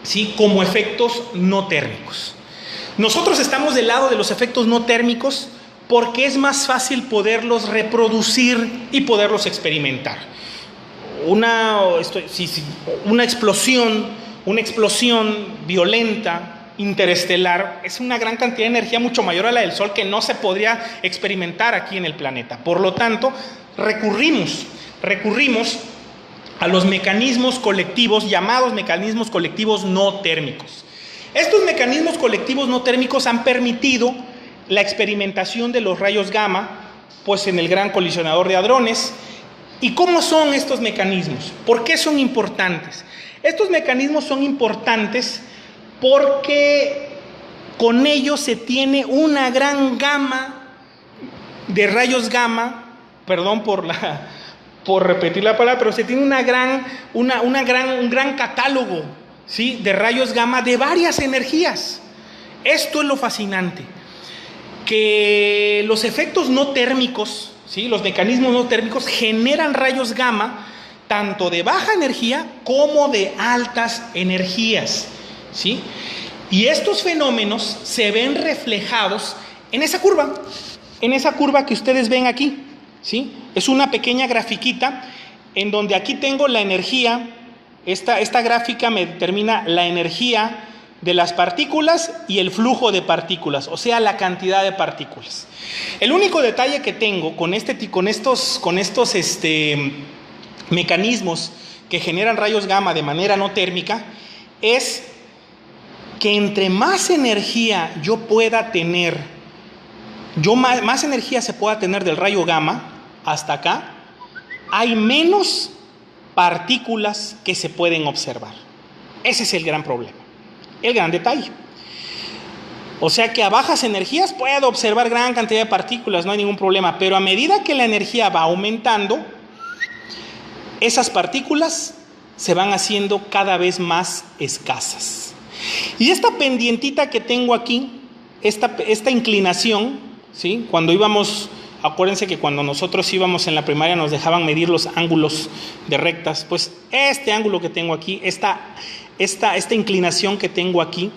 ¿sí?, como efectos no térmicos. Nosotros estamos del lado de los efectos no térmicos porque es más fácil poderlos reproducir y poderlos experimentar. Una explosión violenta, interestelar, es una gran cantidad de energía mucho mayor a la del Sol que no se podría experimentar aquí en el planeta. Por lo tanto, recurrimos a los mecanismos colectivos, llamados mecanismos colectivos no térmicos. Estos mecanismos colectivos no térmicos han permitido la experimentación de los rayos gamma, pues en el Gran Colisionador de Hadrones. ¿Y cómo son estos mecanismos? ¿Por qué son importantes? Estos mecanismos son importantes porque con ellos se tiene una gran gama de rayos gamma, perdón por repetir la palabra, pero se tiene un gran catálogo, ¿sí?, de rayos gamma de varias energías. Esto es lo fascinante, que los efectos no térmicos, ¿sí?, los mecanismos no térmicos generan rayos gamma tanto de baja energía como de altas energías, ¿sí? Y estos fenómenos se ven reflejados en esa curva que ustedes ven aquí, ¿sí? Es una pequeña grafiquita en donde aquí tengo la energía. Esta gráfica me determina la energía de las partículas y el flujo de partículas, o sea, la cantidad de partículas. El único detalle que tengo con estos mecanismos que generan rayos gamma de manera no térmica es que entre más energía yo pueda tener, más energía se pueda tener del rayo gamma hasta acá, hay menos partículas que se pueden observar. Ese es el gran problema, el gran detalle. O sea que a bajas energías puedo observar gran cantidad de partículas, no hay ningún problema, pero a medida que la energía va aumentando, esas partículas se van haciendo cada vez más escasas. Y esta pendientita que tengo aquí, esta inclinación, ¿sí?, cuando íbamos, acuérdense que cuando nosotros íbamos en la primaria nos dejaban medir los ángulos de rectas, pues este ángulo que tengo aquí, esta inclinación que tengo aquí,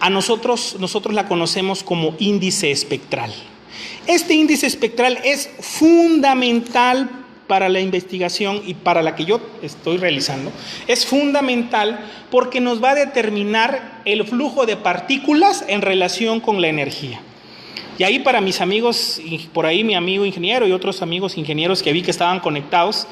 a nosotros la conocemos como índice espectral. Este índice espectral es fundamental para la investigación y para la que yo estoy realizando. Es fundamental porque nos va a determinar el flujo de partículas en relación con la energía. Y ahí para mis amigos, por ahí mi amigo ingeniero y otros amigos ingenieros que vi que estaban conectados,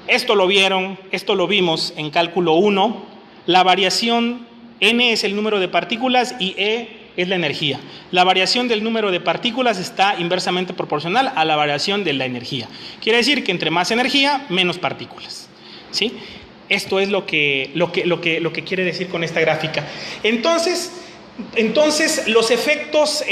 esto lo vieron, esto lo vimos en cálculo 1, la variación N es el número de partículas y E es la energía. La variación del número de partículas está inversamente proporcional a la variación de la energía. Quiere decir que entre más energía, menos partículas, ¿sí? Esto es lo que quiere decir con esta gráfica. Entonces los efectos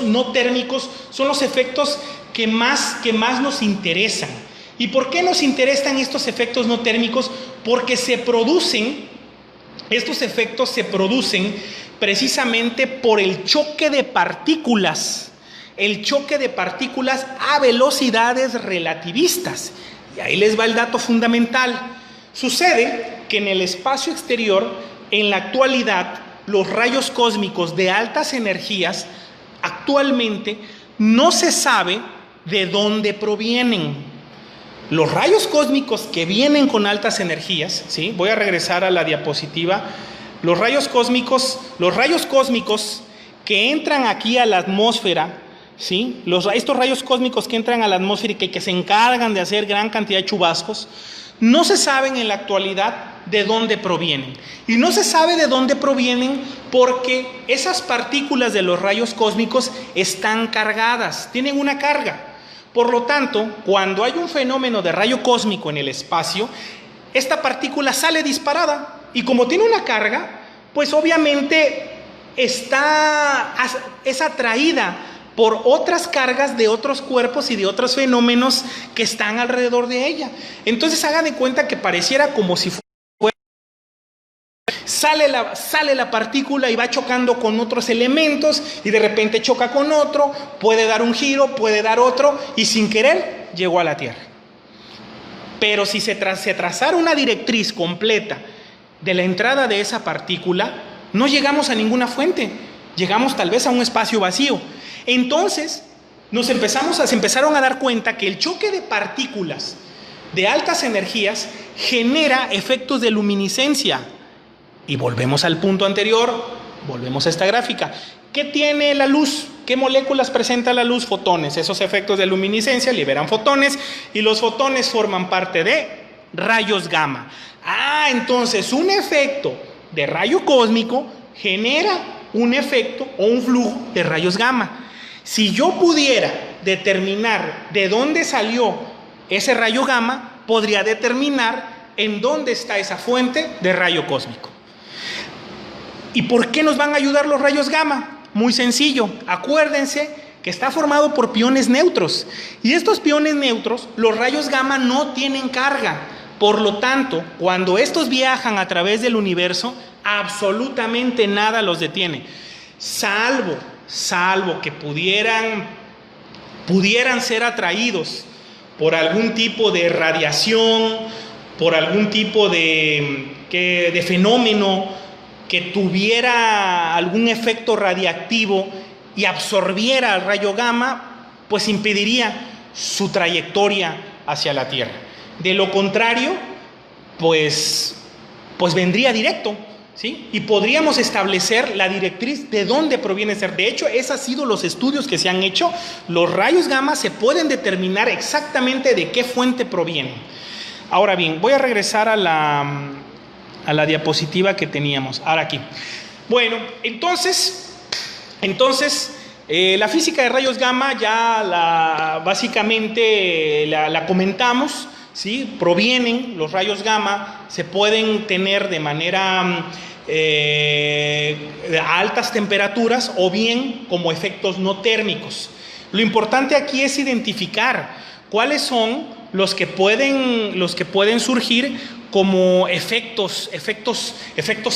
no térmicos son los efectos que más nos interesan. ¿Y por qué nos interesan estos efectos no térmicos? Porque estos efectos se producen precisamente por el choque de partículas a velocidades relativistas. Y ahí les va el dato fundamental. Sucede que en el espacio exterior, en la actualidad, los rayos cósmicos de altas energías, actualmente no se sabe de dónde provienen. Los rayos cósmicos que vienen con altas energías, ¿sí? Voy a regresar a la diapositiva. Los rayos cósmicos que entran aquí a la atmósfera, ¿sí? Estos rayos cósmicos que entran a la atmósfera y que se encargan de hacer gran cantidad de chubascos, no se saben en la actualidad de dónde provienen. Y no se sabe de dónde provienen porque esas partículas de los rayos cósmicos están cargadas, tienen una carga. Por lo tanto, cuando hay un fenómeno de rayo cósmico en el espacio, esta partícula sale disparada y como tiene una carga, pues obviamente es atraída por otras cargas de otros cuerpos y de otros fenómenos que están alrededor de ella. Entonces hagan de cuenta que pareciera como si fuera... Sale la partícula y va chocando con otros elementos y de repente choca con otro, puede dar un giro, puede dar otro y sin querer llegó a la Tierra. Pero si se trazara una directriz completa de la entrada de esa partícula, no llegamos a ninguna fuente, llegamos tal vez a un espacio vacío. Entonces se empezaron a dar cuenta que el choque de partículas de altas energías genera efectos de luminiscencia. Y volvemos al punto anterior, volvemos a esta gráfica. ¿Qué tiene la luz? ¿Qué moléculas presenta la luz? Fotones. Esos efectos de luminiscencia liberan fotones y los fotones forman parte de rayos gamma. Entonces un efecto de rayo cósmico genera un efecto o un flujo de rayos gamma. Si yo pudiera determinar de dónde salió ese rayo gamma, podría determinar en dónde está esa fuente de rayo cósmico. ¿Y por qué nos van a ayudar los rayos gamma? Muy sencillo, acuérdense que está formado por piones neutros y estos piones neutros, los rayos gamma no tienen carga, por lo tanto, cuando estos viajan a través del universo, absolutamente nada los detiene, salvo que pudieran ser atraídos por algún tipo de radiación, por algún tipo de fenómeno que tuviera algún efecto radiactivo y absorbiera el rayo gamma, pues impediría su trayectoria hacia la Tierra. De lo contrario, pues vendría directo, ¿sí? Y podríamos establecer la directriz de dónde proviene ser. De hecho, esos han sido los estudios que se han hecho. Los rayos gamma se pueden determinar exactamente de qué fuente provienen. Ahora bien, voy a regresar a la diapositiva que teníamos. Ahora aquí. Bueno, entonces la física de rayos gamma ya básicamente la comentamos, ¿sí? Provienen los rayos gamma, se pueden tener de manera a altas temperaturas o bien como efectos no térmicos. Lo importante aquí es identificar cuáles son los que pueden surgir como efectos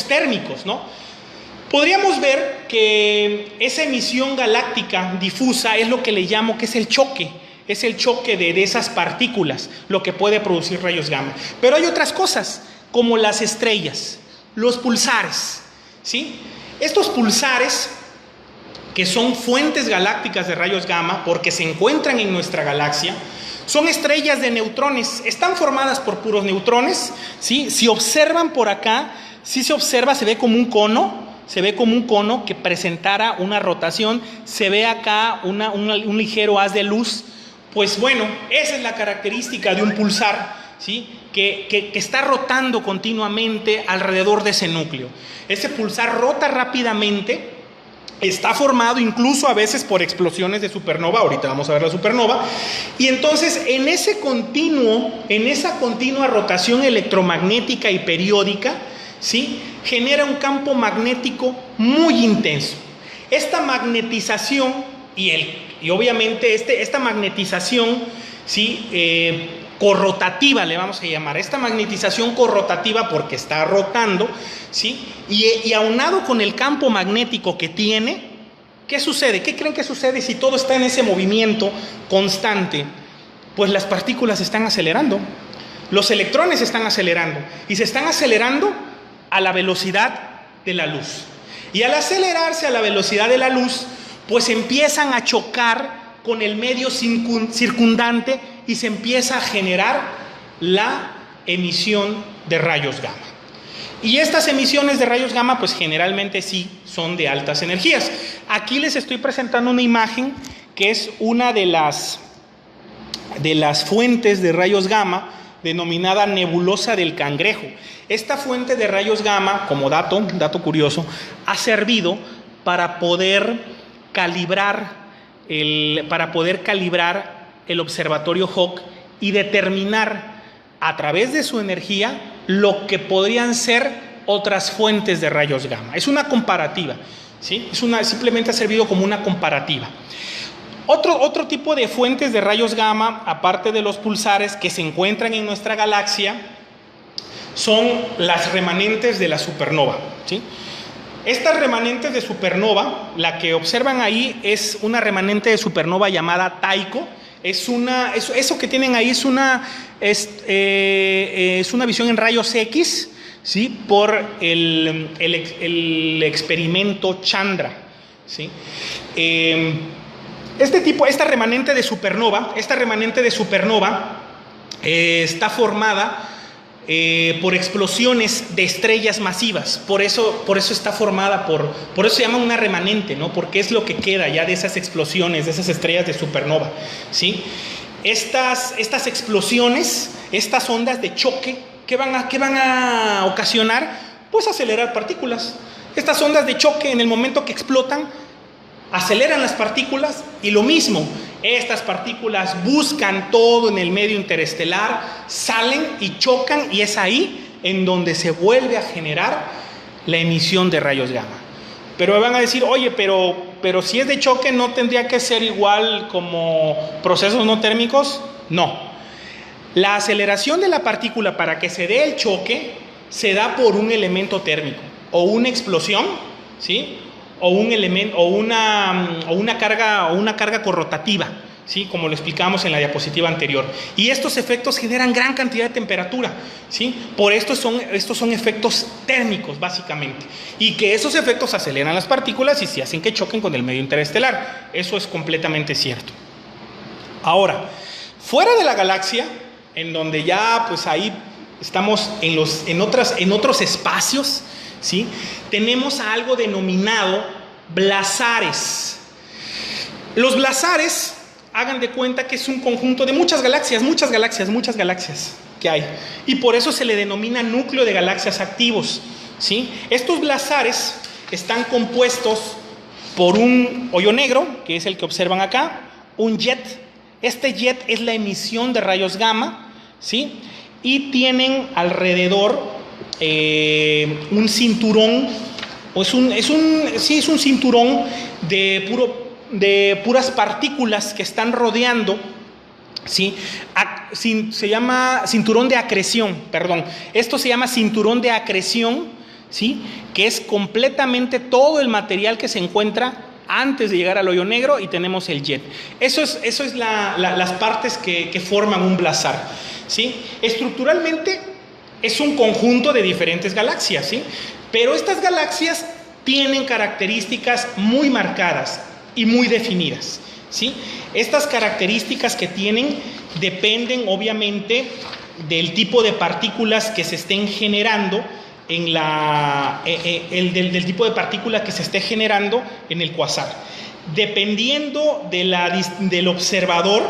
térmicos, ¿no? Podríamos ver que esa emisión galáctica difusa es lo que le llamo que es el choque de esas partículas, lo que puede producir rayos gamma. Pero hay otras cosas, como las estrellas, los pulsares, ¿sí? Estos pulsares, que son fuentes galácticas de rayos gamma, porque se encuentran en nuestra galaxia, son estrellas de neutrones, están formadas por puros neutrones, ¿sí? Si observan por acá, sí se observa, se ve como un cono, se ve como un cono que presentara una rotación, se ve acá un ligero haz de luz. Pues bueno, esa es la característica de un pulsar, ¿sí? Que está rotando continuamente alrededor de ese núcleo. Ese pulsar rota rápidamente, está formado incluso a veces por explosiones de supernova, ahorita vamos a ver la supernova, y entonces en esa continua rotación electromagnética y periódica, ¿sí? Genera un campo magnético muy intenso. Esta magnetización y obviamente esta magnetización, ¿sí? Corrotativa le vamos a llamar, esta magnetización corrotativa porque está rotando, ¿sí? Y aunado con el campo magnético que tiene, ¿qué sucede? ¿Qué creen que sucede si todo está en ese movimiento constante? Pues las partículas se están acelerando, los electrones se están acelerando y se están acelerando a la velocidad de la luz. Y al acelerarse a la velocidad de la luz, pues empiezan a chocar con el medio circundante y se empieza a generar la emisión de rayos gamma. Y estas emisiones de rayos gamma pues generalmente sí son de altas energías. Aquí les estoy presentando una imagen que es una de las fuentes de rayos gamma denominada nebulosa del Cangrejo. Esta fuente de rayos gamma, como dato curioso, ha servido para poder calibrar el observatorio Hawke y determinar a través de su energía lo que podrían ser otras fuentes de rayos gamma. Es una comparativa, ¿sí? Simplemente ha servido como una comparativa. Otro tipo de fuentes de rayos gamma, aparte de los pulsares que se encuentran en nuestra galaxia, son las remanentes de la supernova, ¿sí? Estas remanentes de supernova, la que observan ahí es una remanente de supernova llamada Tycho. Eso que tienen ahí es una visión en rayos X, ¿sí? Por el experimento Chandra, ¿sí? Esta remanente de supernova está formada por explosiones de estrellas masivas. Por eso está formada por eso se llama una remanente, ¿no? Porque es lo que queda ya de esas explosiones, de esas estrellas de supernova, ¿sí? Estas explosiones, estas ondas de choque, ¿qué van a ocasionar? Pues acelerar partículas. Estas ondas de choque, en el momento que explotan, aceleran las partículas, y lo mismo, estas partículas buscan todo en el medio interestelar, salen y chocan, y es ahí en donde se vuelve a generar la emisión de rayos gamma. Pero me van a decir, oye, pero si es de choque, ¿no tendría que ser igual como procesos no térmicos? No. La aceleración de la partícula para que se dé el choque se da por un elemento térmico, o una explosión, ¿sí? O una carga corrotativa, ¿sí? Como lo explicamos en la diapositiva anterior. Y estos efectos generan gran cantidad de temperatura, ¿sí? Por estos son efectos térmicos, básicamente. Y que esos efectos aceleran las partículas y se hacen que choquen con el medio interestelar. Eso es completamente cierto. Ahora, fuera de la galaxia, en donde ya pues ahí estamos en otros espacios, ¿sí? Tenemos algo denominado blazares. Los blazares, hagan de cuenta que es un conjunto de muchas galaxias que hay, y por eso se le denomina núcleo de galaxias activos, ¿sí? Estos blazares están compuestos por un hoyo negro, que es el que observan acá, un jet. Este jet es la emisión de rayos gamma, ¿sí? Y tienen alrededor un cinturón, o es un cinturón de puras partículas que están rodeando, ¿sí? Se llama cinturón de acreción, perdón. Esto se llama cinturón de acreción, ¿sí? Que es completamente todo el material que se encuentra antes de llegar al hoyo negro, y tenemos el jet. Eso es las partes que forman un blazar, ¿sí? Estructuralmente es un conjunto de diferentes galaxias, ¿sí? Pero estas galaxias tienen características muy marcadas y muy definidas, ¿sí? Estas características que tienen dependen obviamente del tipo de partículas que se estén generando del tipo de partícula que se esté generando en el cuasar. Dependiendo del observador,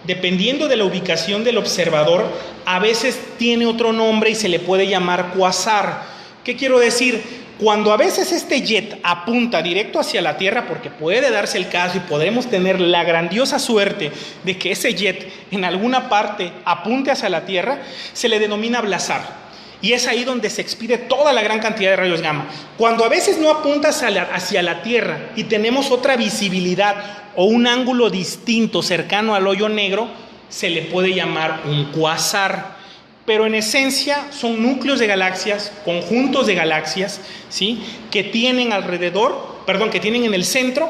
dependiendo de la ubicación del observador, a veces tiene otro nombre y se le puede llamar cuasar. ¿Qué quiero decir? Cuando a veces este jet apunta directo hacia la Tierra, porque puede darse el caso y podremos tener la grandiosa suerte de que ese jet en alguna parte apunte hacia la Tierra, se le denomina blazar. Y es ahí donde se expide toda la gran cantidad de rayos gamma. Cuando a veces no apunta hacia la Tierra y tenemos otra visibilidad o un ángulo distinto cercano al hoyo negro, se le puede llamar un cuasar. Pero en esencia son núcleos de galaxias, conjuntos de galaxias, ¿sí? Que tienen que tienen en el centro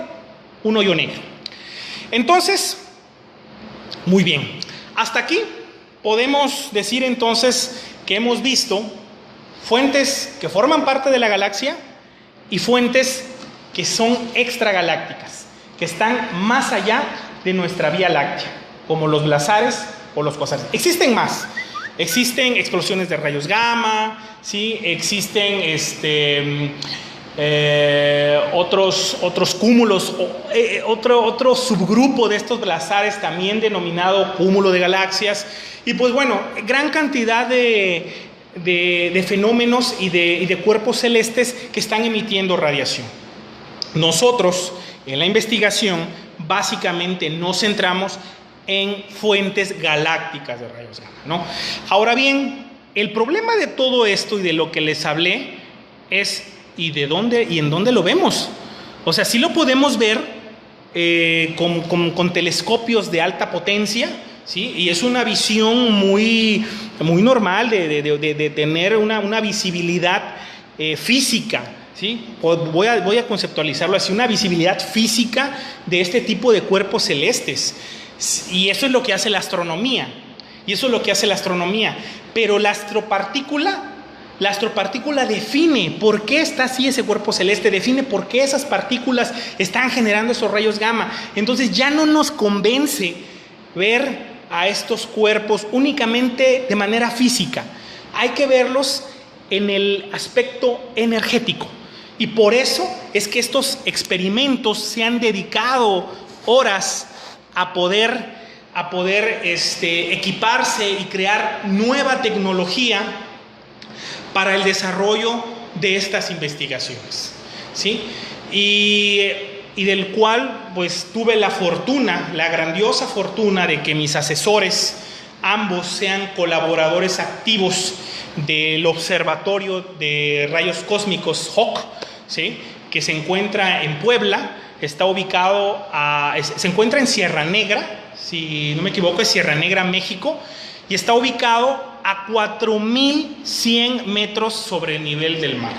un hoyo negro. Entonces, muy bien. Hasta aquí podemos decir entonces que hemos visto fuentes que forman parte de la galaxia y fuentes que son extragalácticas, que están más allá de nuestra Vía Láctea, como los blazares o los cuasares. Existen más. Existen explosiones de rayos gamma, ¿sí? Existen otros cúmulos, otro subgrupo de estos blazares también denominado cúmulo de galaxias. Y pues bueno, gran cantidad de fenómenos y de cuerpos celestes que están emitiendo radiación. Nosotros en la investigación básicamente nos centramos en fuentes galácticas de rayos gamma, ¿no? Ahora bien, el problema de todo esto y de lo que les hablé es ¿y en dónde lo vemos? O sea, sí lo podemos ver con telescopios de alta potencia, ¿sí? Y es una visión muy normal de tener una visibilidad física, ¿sí? Voy a conceptualizarlo así, una visibilidad física de este tipo de cuerpos celestes. Y eso es lo que hace la astronomía. Pero la astropartícula define por qué está así ese cuerpo celeste, define por qué esas partículas están generando esos rayos gamma. Entonces ya no nos convence ver a estos cuerpos únicamente de manera física. Hay que verlos en el aspecto energético. Y por eso es que estos experimentos se han dedicado horas a poder equiparse y crear nueva tecnología para el desarrollo de estas investigaciones, ¿sí? Y del cual pues tuve la grandiosa fortuna de que mis asesores ambos sean colaboradores activos del Observatorio de Rayos Cósmicos HOC, ¿sí? Que se encuentra en Puebla. Está ubicado, se encuentra en Sierra Negra, si no me equivoco es Sierra Negra, México, y está ubicado a 4,100 metros sobre el nivel del mar.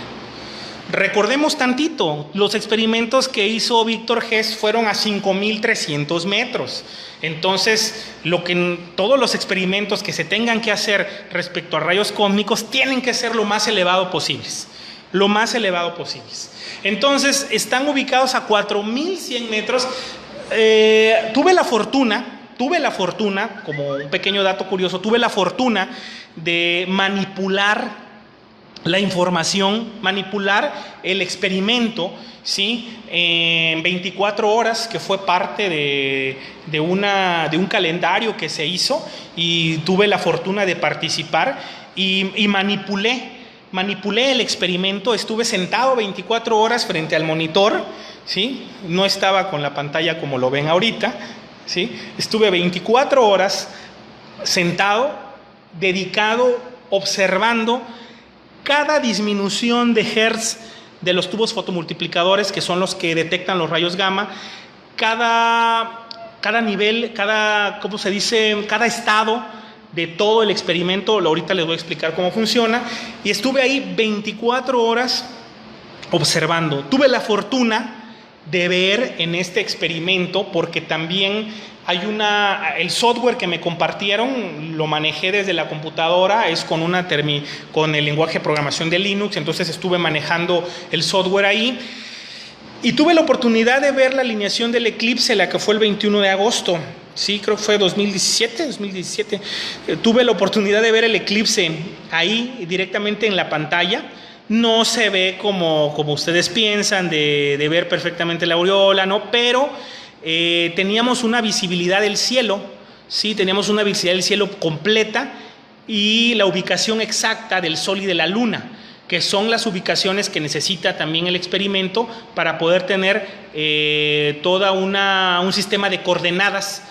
Recordemos tantito, los experimentos que hizo Víctor Hess fueron a 5,300 metros. Entonces, todos los experimentos que se tengan que hacer respecto a rayos cósmicos tienen que ser lo más elevado posibles. Entonces, están ubicados a 4,100 metros. Tuve la fortuna, como un pequeño dato curioso, de manipular la información, manipular el experimento, ¿sí? En 24 horas, que fue parte de un calendario que se hizo, y tuve la fortuna de participar y manipulé el experimento. Estuve sentado 24 horas frente al monitor, ¿sí? No estaba con la pantalla como lo ven ahorita, ¿sí? Estuve 24 horas sentado, dedicado, observando cada disminución de hertz de los tubos fotomultiplicadores, que son los que detectan los rayos gamma, cada nivel, cada estado de todo el experimento. Ahorita les voy a explicar cómo funciona. Y estuve ahí 24 horas observando. Tuve la fortuna de ver en este experimento, porque también hay el software que me compartieron, lo manejé desde la computadora, es con el lenguaje de programación de Linux. Entonces estuve manejando el software ahí y tuve la oportunidad de ver la alineación del eclipse, la que fue el 21 de agosto. Sí, creo que fue 2017. Tuve la oportunidad de ver el eclipse ahí directamente en la pantalla. No se ve como ustedes piensan, de ver perfectamente la aureola, ¿no? Pero teníamos una visibilidad del cielo, ¿sí? Teníamos una visibilidad del cielo completa y la ubicación exacta del Sol y de la Luna, que son las ubicaciones que necesita también el experimento para poder tener toda un sistema de coordenadas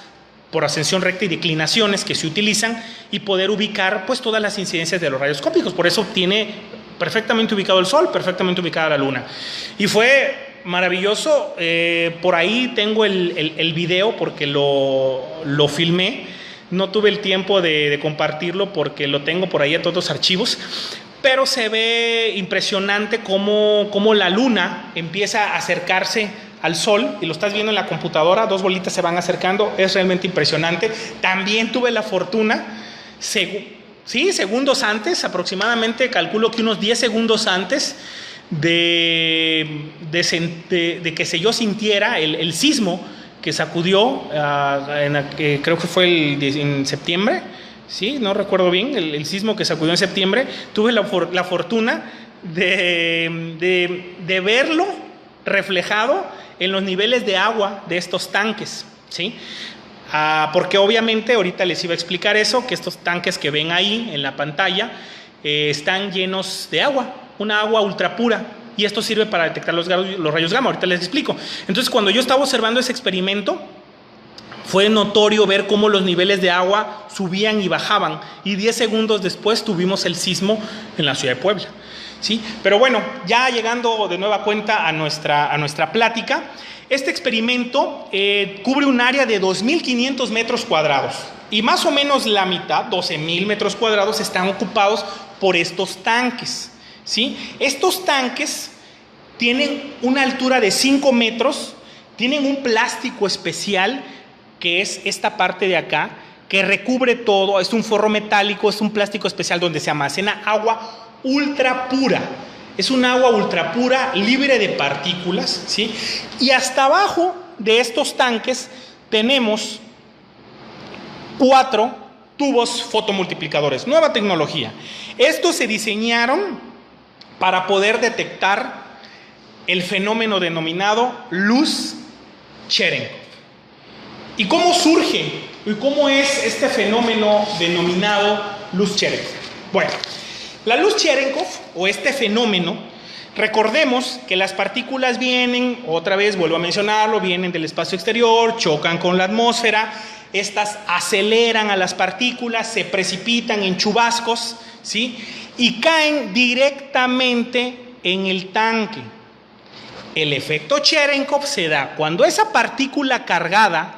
por ascensión recta y declinaciones que se utilizan y poder ubicar pues todas las incidencias de los rayos cósmicos. Por eso tiene perfectamente ubicado el Sol, perfectamente ubicada la Luna. Y fue maravilloso. Por ahí tengo el video porque lo filmé. No tuve el tiempo de compartirlo porque lo tengo por ahí en todos los archivos. Pero se ve impresionante cómo la Luna empieza a acercarse al Sol, y lo estás viendo en la computadora, 2 bolitas se van acercando, es realmente impresionante. También tuve la fortuna, segundos antes, aproximadamente, calculo que unos 10 segundos antes de que yo sintiera el sismo que sacudió, creo que fue en septiembre, sí, no recuerdo bien, el sismo que sacudió en septiembre, tuve la fortuna de verlo reflejado en los niveles de agua de estos tanques, ¿sí? Porque obviamente, ahorita les iba a explicar eso, que estos tanques que ven ahí en la pantalla están llenos de agua, una agua ultra pura, y esto sirve para detectar los rayos gamma, ahorita les explico. Entonces, cuando yo estaba observando ese experimento, fue notorio ver cómo los niveles de agua subían y bajaban, y 10 segundos después tuvimos el sismo en la ciudad de Puebla, ¿sí? Pero bueno, ya llegando de nueva cuenta a nuestra plática, este experimento cubre un área de 2.500 metros cuadrados, y más o menos la mitad, 12.000 metros cuadrados, están ocupados por estos tanques, ¿sí? Estos tanques tienen una altura de 5 metros, tienen un plástico especial, que es esta parte de acá, que recubre todo, es un forro metálico, es un plástico especial donde se almacena agua ultra pura. Es un agua ultra pura, libre de partículas, ¿sí? Y hasta abajo de estos tanques tenemos 4 tubos fotomultiplicadores, nueva tecnología. Estos se diseñaron para poder detectar el fenómeno denominado luz Cherenkov. ¿Y cómo surge? ¿Y cómo es este fenómeno denominado luz Cherenkov? Bueno, la luz Cherenkov, o este fenómeno, recordemos que las partículas vienen, otra vez vuelvo a mencionarlo, vienen del espacio exterior, chocan con la atmósfera, estas aceleran a las partículas, se precipitan en chubascos, ¿sí? Y caen directamente en el tanque. El efecto Cherenkov se da cuando esa partícula cargada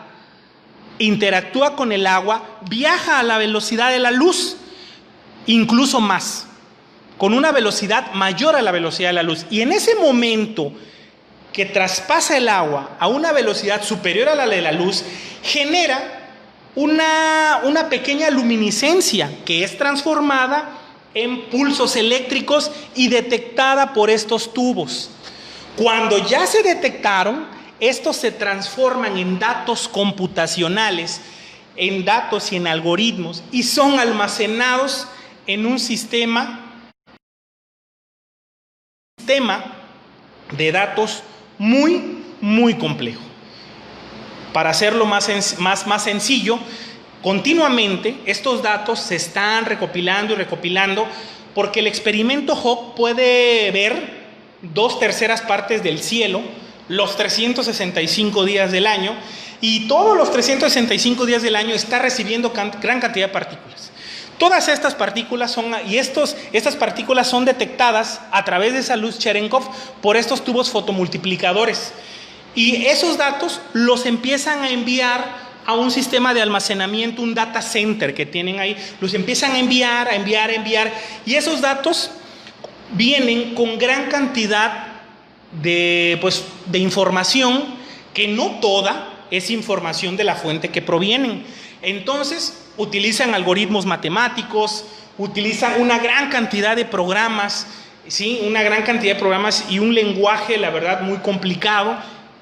interactúa con el agua, viaja a la velocidad de la luz, incluso más, con una velocidad mayor a la velocidad de la luz. Y en ese momento que traspasa el agua a una velocidad superior a la de la luz, genera una pequeña luminiscencia que es transformada en pulsos eléctricos y detectada por estos tubos. Cuando ya se detectaron, estos se transforman en datos computacionales, en datos y en algoritmos, y son almacenados en un sistema de datos muy, muy complejo. Para hacerlo más sencillo, continuamente estos datos se están recopilando y recopilando, porque el experimento Hawk puede ver 2/3 partes del cielo los 365 días del año, y todos los 365 días del año está recibiendo gran cantidad de partículas. Todas estas partículas estas partículas son detectadas a través de esa luz Cherenkov por estos tubos fotomultiplicadores, y esos datos los empiezan a enviar a un sistema de almacenamiento, un data center que tienen ahí, los empiezan a enviar, y esos datos vienen con gran cantidad de información, que no toda es información de la fuente que provienen. Entonces utilizan algoritmos matemáticos, utilizan una gran cantidad de programas, ¿sí? Una gran cantidad de programas y un lenguaje, la verdad, muy complicado,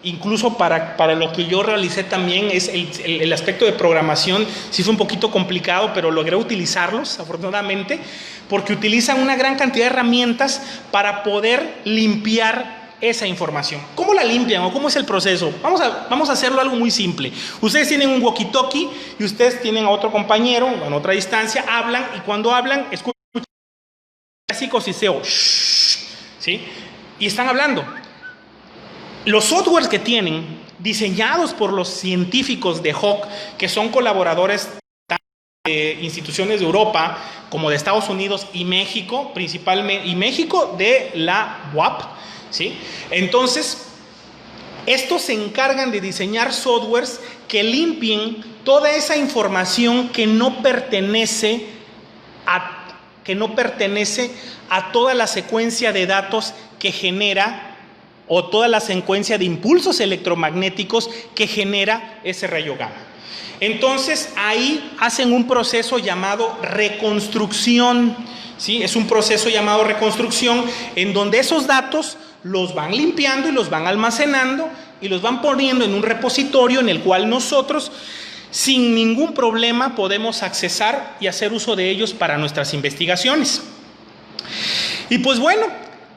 incluso para lo que yo realicé también, es el aspecto de programación. Sí fue un poquito complicado, pero logré utilizarlos, afortunadamente, porque utilizan una gran cantidad de herramientas para poder limpiar esa información. ¿Cómo la limpian o cómo es el proceso? Vamos a hacerlo algo muy simple. Ustedes tienen un walkie-talkie y ustedes tienen a otro compañero en otra distancia, hablan, y cuando hablan, escuchan clásico siseo, ¿sí? Y están hablando. Los softwares que tienen, diseñados por los científicos de Hawk, que son colaboradores de instituciones de Europa, como de Estados Unidos y México, principalmente, y México de la UAP, ¿sí? Entonces, estos se encargan de diseñar softwares que limpien toda esa información que no pertenece a toda la secuencia de datos que genera, o toda la secuencia de impulsos electromagnéticos que genera ese rayo gamma. Entonces ahí hacen un proceso llamado reconstrucción, ¿sí? Es un proceso llamado reconstrucción en donde esos datos los van limpiando y los van almacenando y los van poniendo en un repositorio en el cual nosotros sin ningún problema podemos accesar y hacer uso de ellos para nuestras investigaciones. Y pues bueno,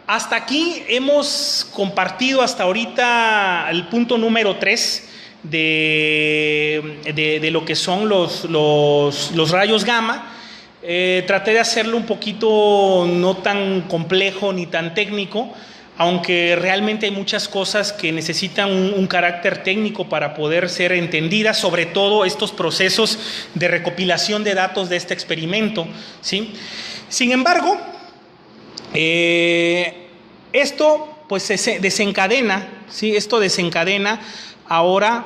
hasta aquí hemos compartido hasta ahorita el punto número 3 de lo que son los rayos gamma. Traté de hacerlo un poquito no tan complejo ni tan técnico, aunque realmente hay muchas cosas que necesitan un carácter técnico para poder ser entendidas, sobre todo estos procesos de recopilación de datos de este experimento, ¿sí? Sin embargo, esto pues se desencadena, ¿sí? Esto desencadena ahora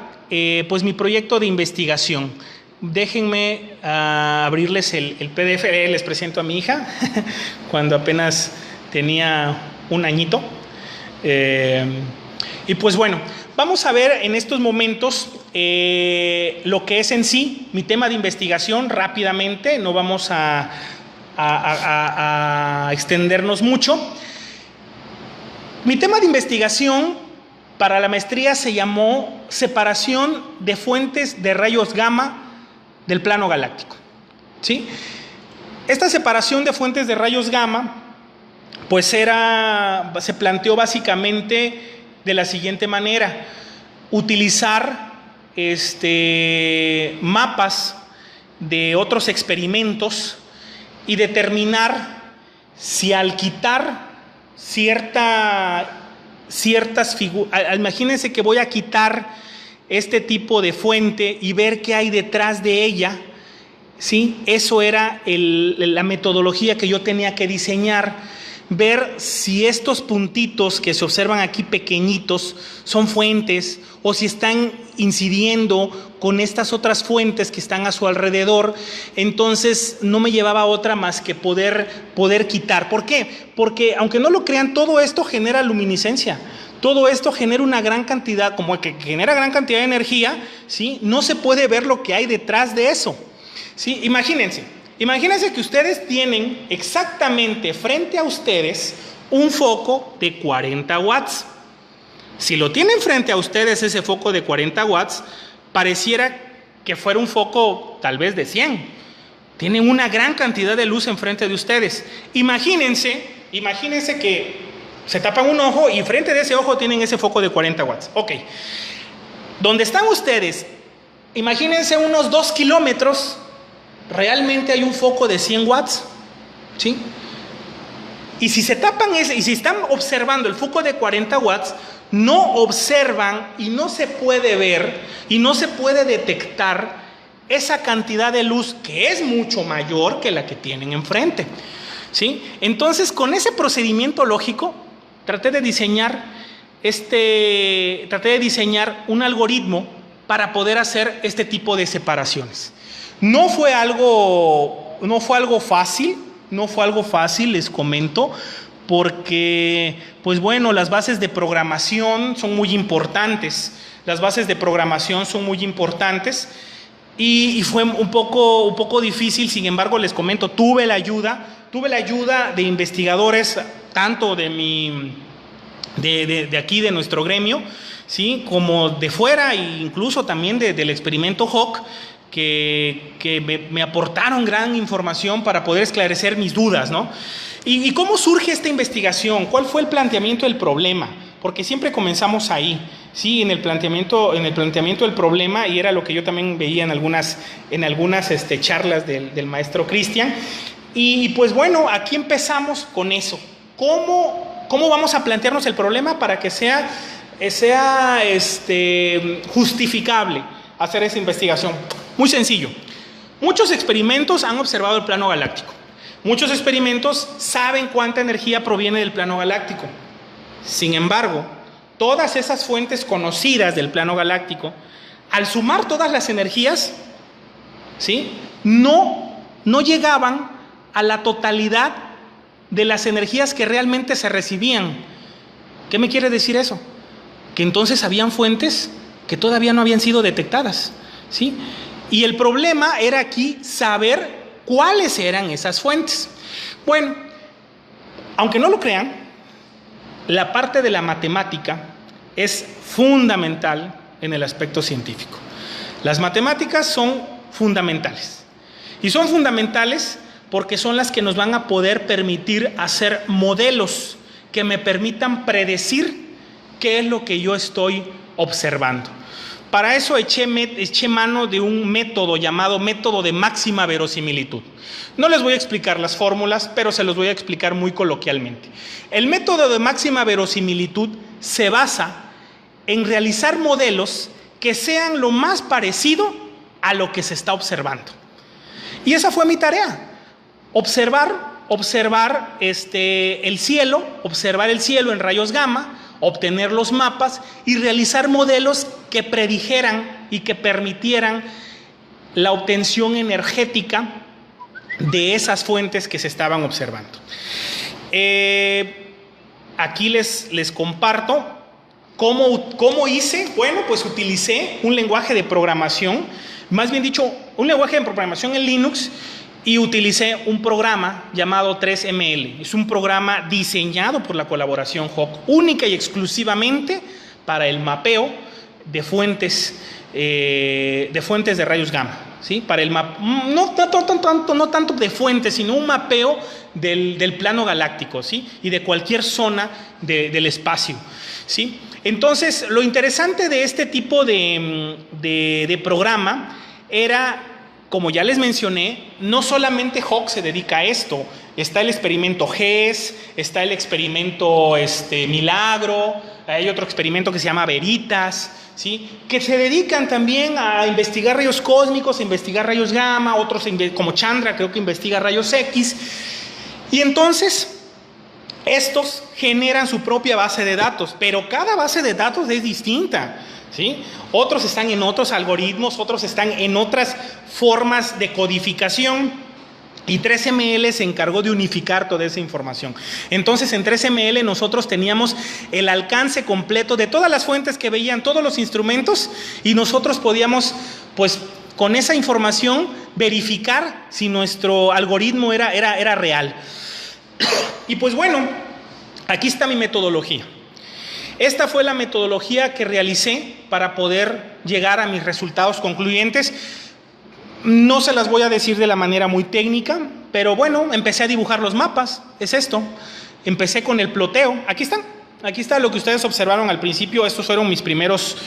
pues mi proyecto de investigación. Déjenme abrirles el PDF, les presento a mi hija, cuando apenas tenía un añito. Y pues bueno, vamos a ver en estos momentos lo que es en sí mi tema de investigación rápidamente, no vamos a extendernos mucho. Mi tema de investigación para la maestría se llamó separación de fuentes de rayos gamma del plano galáctico, ¿sí? Esta separación de fuentes de rayos gamma pues se planteó básicamente de la siguiente manera: utilizar mapas de otros experimentos y determinar si al quitar ciertas figuras, imagínense que voy a quitar este tipo de fuente y ver qué hay detrás de ella, ¿sí? Eso era la metodología que yo tenía que diseñar, ver si estos puntitos que se observan aquí pequeñitos son fuentes o si están incidiendo con estas otras fuentes que están a su alrededor. Entonces no me llevaba otra más que poder quitar. ¿Por qué? Porque aunque no lo crean, todo esto genera luminiscencia. Todo esto genera una gran cantidad, como que genera gran cantidad de energía, ¿sí? No se puede ver lo que hay detrás de eso, ¿sí? Imagínense que ustedes tienen exactamente frente a ustedes un foco de 40 watts. Si lo tienen frente a ustedes ese foco de 40 watts, pareciera que fuera un foco tal vez de 100. Tienen una gran cantidad de luz enfrente de ustedes. Imagínense que se tapan un ojo y frente de ese ojo tienen ese foco de 40 watts. Ok. Donde están ustedes, imagínense unos 2 kilómetros, realmente hay un foco de 100 watts, ¿sí? Y si se tapan y si están observando el foco de 40 watts, no observan y no se puede ver y no se puede detectar esa cantidad de luz que es mucho mayor que la que tienen enfrente, ¿sí? Entonces, con ese procedimiento lógico, traté de diseñar un algoritmo para poder hacer este tipo de separaciones. No fue algo fácil, les comento, porque, pues bueno, las bases de programación son muy importantes. Y fue un poco difícil. Sin embargo, les comento, tuve la ayuda de investigadores, tanto de mi de aquí, de nuestro gremio, ¿sí? Como de fuera e incluso también del experimento Hawk, que me aportaron gran información para poder esclarecer mis dudas, ¿no? ¿Y cómo surge esta investigación? ¿Cuál fue el planteamiento del problema? Porque siempre comenzamos ahí, ¿sí? En el planteamiento del problema, y era lo que yo también veía en algunas charlas del maestro Cristian. Y pues bueno, aquí empezamos con eso. ¿Cómo vamos a plantearnos el problema para que sea justificable hacer esa investigación? Muy sencillo. Muchos experimentos han observado el plano galáctico. Muchos experimentos saben cuánta energía proviene del plano galáctico. Sin embargo, todas esas fuentes conocidas del plano galáctico, al sumar todas las energías, ¿sí?, no llegaban a la totalidad de las energías que realmente se recibían. ¿Qué me quiere decir eso? Que entonces habían fuentes que todavía no habían sido detectadas, ¿sí? Y el problema era aquí saber cuáles eran esas fuentes. Bueno, aunque no lo crean, la parte de la matemática es fundamental en el aspecto científico. Las matemáticas son fundamentales. Y son fundamentales porque son las que nos van a poder permitir hacer modelos que me permitan predecir qué es lo que yo estoy observando. Para eso eché mano de un método llamado método de máxima verosimilitud. No les voy a explicar las fórmulas, pero se los voy a explicar muy coloquialmente. El método de máxima verosimilitud se basa en realizar modelos que sean lo más parecido a lo que se está observando. Y esa fue mi tarea. Observar el cielo en rayos gamma, obtener los mapas y realizar modelos que predijeran y que permitieran la obtención energética de esas fuentes que se estaban observando. Aquí les comparto cómo hice. Bueno, pues utilicé un lenguaje de programación, más bien dicho, un lenguaje de programación en Linux, y utilicé un programa llamado 3ML. Es un programa diseñado por la colaboración Hawk, única y exclusivamente para el mapeo de fuentes de rayos gamma, ¿sí? Para el no tanto de fuentes, sino un mapeo del plano galáctico, ¿sí? Y de cualquier zona del espacio, ¿sí? Entonces, lo interesante de este tipo de programa era, como ya les mencioné, no solamente Hawk se dedica a esto. Está el experimento GES, está el experimento Milagro, hay otro experimento que se llama Veritas, ¿sí?, que se dedican también a investigar rayos cósmicos, a investigar rayos gamma, otros como Chandra creo que investiga rayos X. Y entonces estos generan su propia base de datos, pero cada base de datos es distinta, ¿sí? Otros están en otros algoritmos, otros están en otras formas de codificación, y 3ML se encargó de unificar toda esa información. Entonces, en 3ML nosotros teníamos el alcance completo de todas las fuentes que veían todos los instrumentos, y nosotros podíamos, pues, con esa información verificar si nuestro algoritmo era real. Y pues bueno, aquí está mi metodología. Esta fue la metodología que realicé para poder llegar a mis resultados concluyentes. No se las voy a decir de la manera muy técnica, pero bueno, empecé a dibujar los mapas. Es esto. Empecé con el ploteo. Aquí están. Aquí está lo que ustedes observaron al principio. Estos fueron mis primeros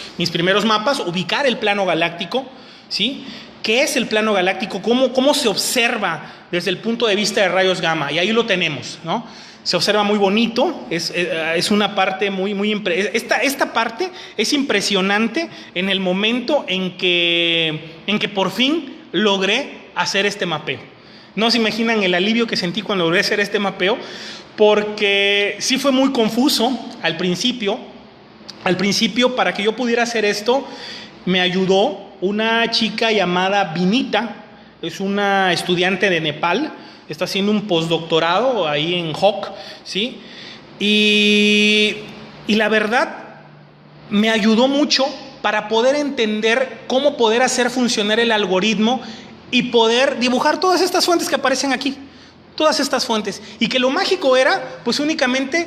mapas. Ubicar el plano galáctico, ¿sí? ¿Qué es el plano galáctico? ¿Cómo se observa desde el punto de vista de rayos gamma? Y ahí lo tenemos, ¿no? Se observa muy bonito, es una parte esta parte es impresionante en el momento en que por fin logré hacer este mapeo. No se imaginan el alivio que sentí cuando logré hacer este mapeo, porque sí fue muy confuso al principio. Para que yo pudiera hacer esto, me ayudó una chica llamada Vinita, es una estudiante de Nepal. Está haciendo un postdoctorado ahí en Hawk, ¿sí? Y la verdad, me ayudó mucho para poder entender cómo poder hacer funcionar el algoritmo y poder dibujar todas estas fuentes que aparecen aquí. Todas estas fuentes. Y que lo mágico era, pues únicamente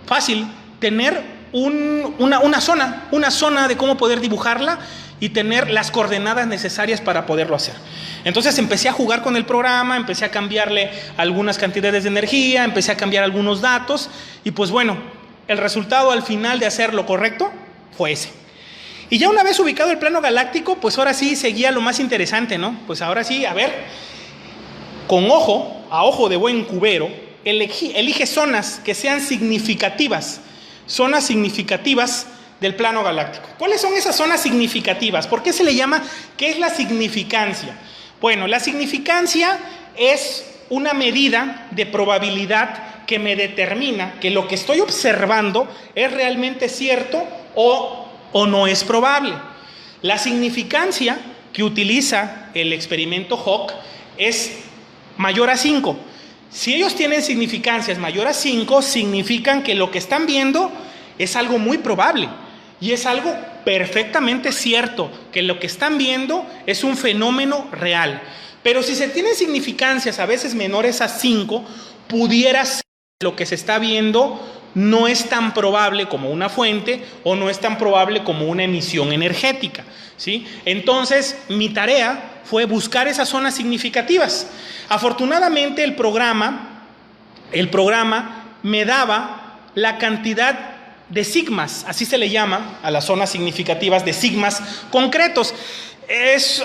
fácil, tener una zona de cómo poder dibujarla y tener las coordenadas necesarias para poderlo hacer. Entonces empecé a jugar con el programa, empecé a cambiarle algunas cantidades de energía, empecé a cambiar algunos datos y pues bueno, el resultado al final de hacer lo correcto fue ese. Y ya una vez ubicado el plano galáctico, pues ahora sí seguía lo más interesante, ¿no? Pues ahora sí, a ver, a ojo de buen cubero, elige zonas que sean significativas, zonas significativas del plano galáctico. ¿Cuáles son esas zonas significativas? ¿Por qué se le llama? ¿Qué es la significancia? Bueno, la significancia es una medida de probabilidad que me determina que lo que estoy observando es realmente cierto o no es probable. La significancia que utiliza el experimento Hawk es mayor a 5. Si ellos tienen significancias mayor a 5, significan que lo que están viendo es algo muy probable y es algo perfectamente cierto, que lo que están viendo es un fenómeno real. Pero si se tienen significancias a veces menores a 5, pudiera ser que lo que se está viendo no es tan probable como una fuente o no es tan probable como una emisión energética, ¿sí? Entonces, mi tarea fue buscar esas zonas significativas. Afortunadamente, el programa me daba la cantidad de sigmas, así se le llama a las zonas significativas, de sigmas concretos.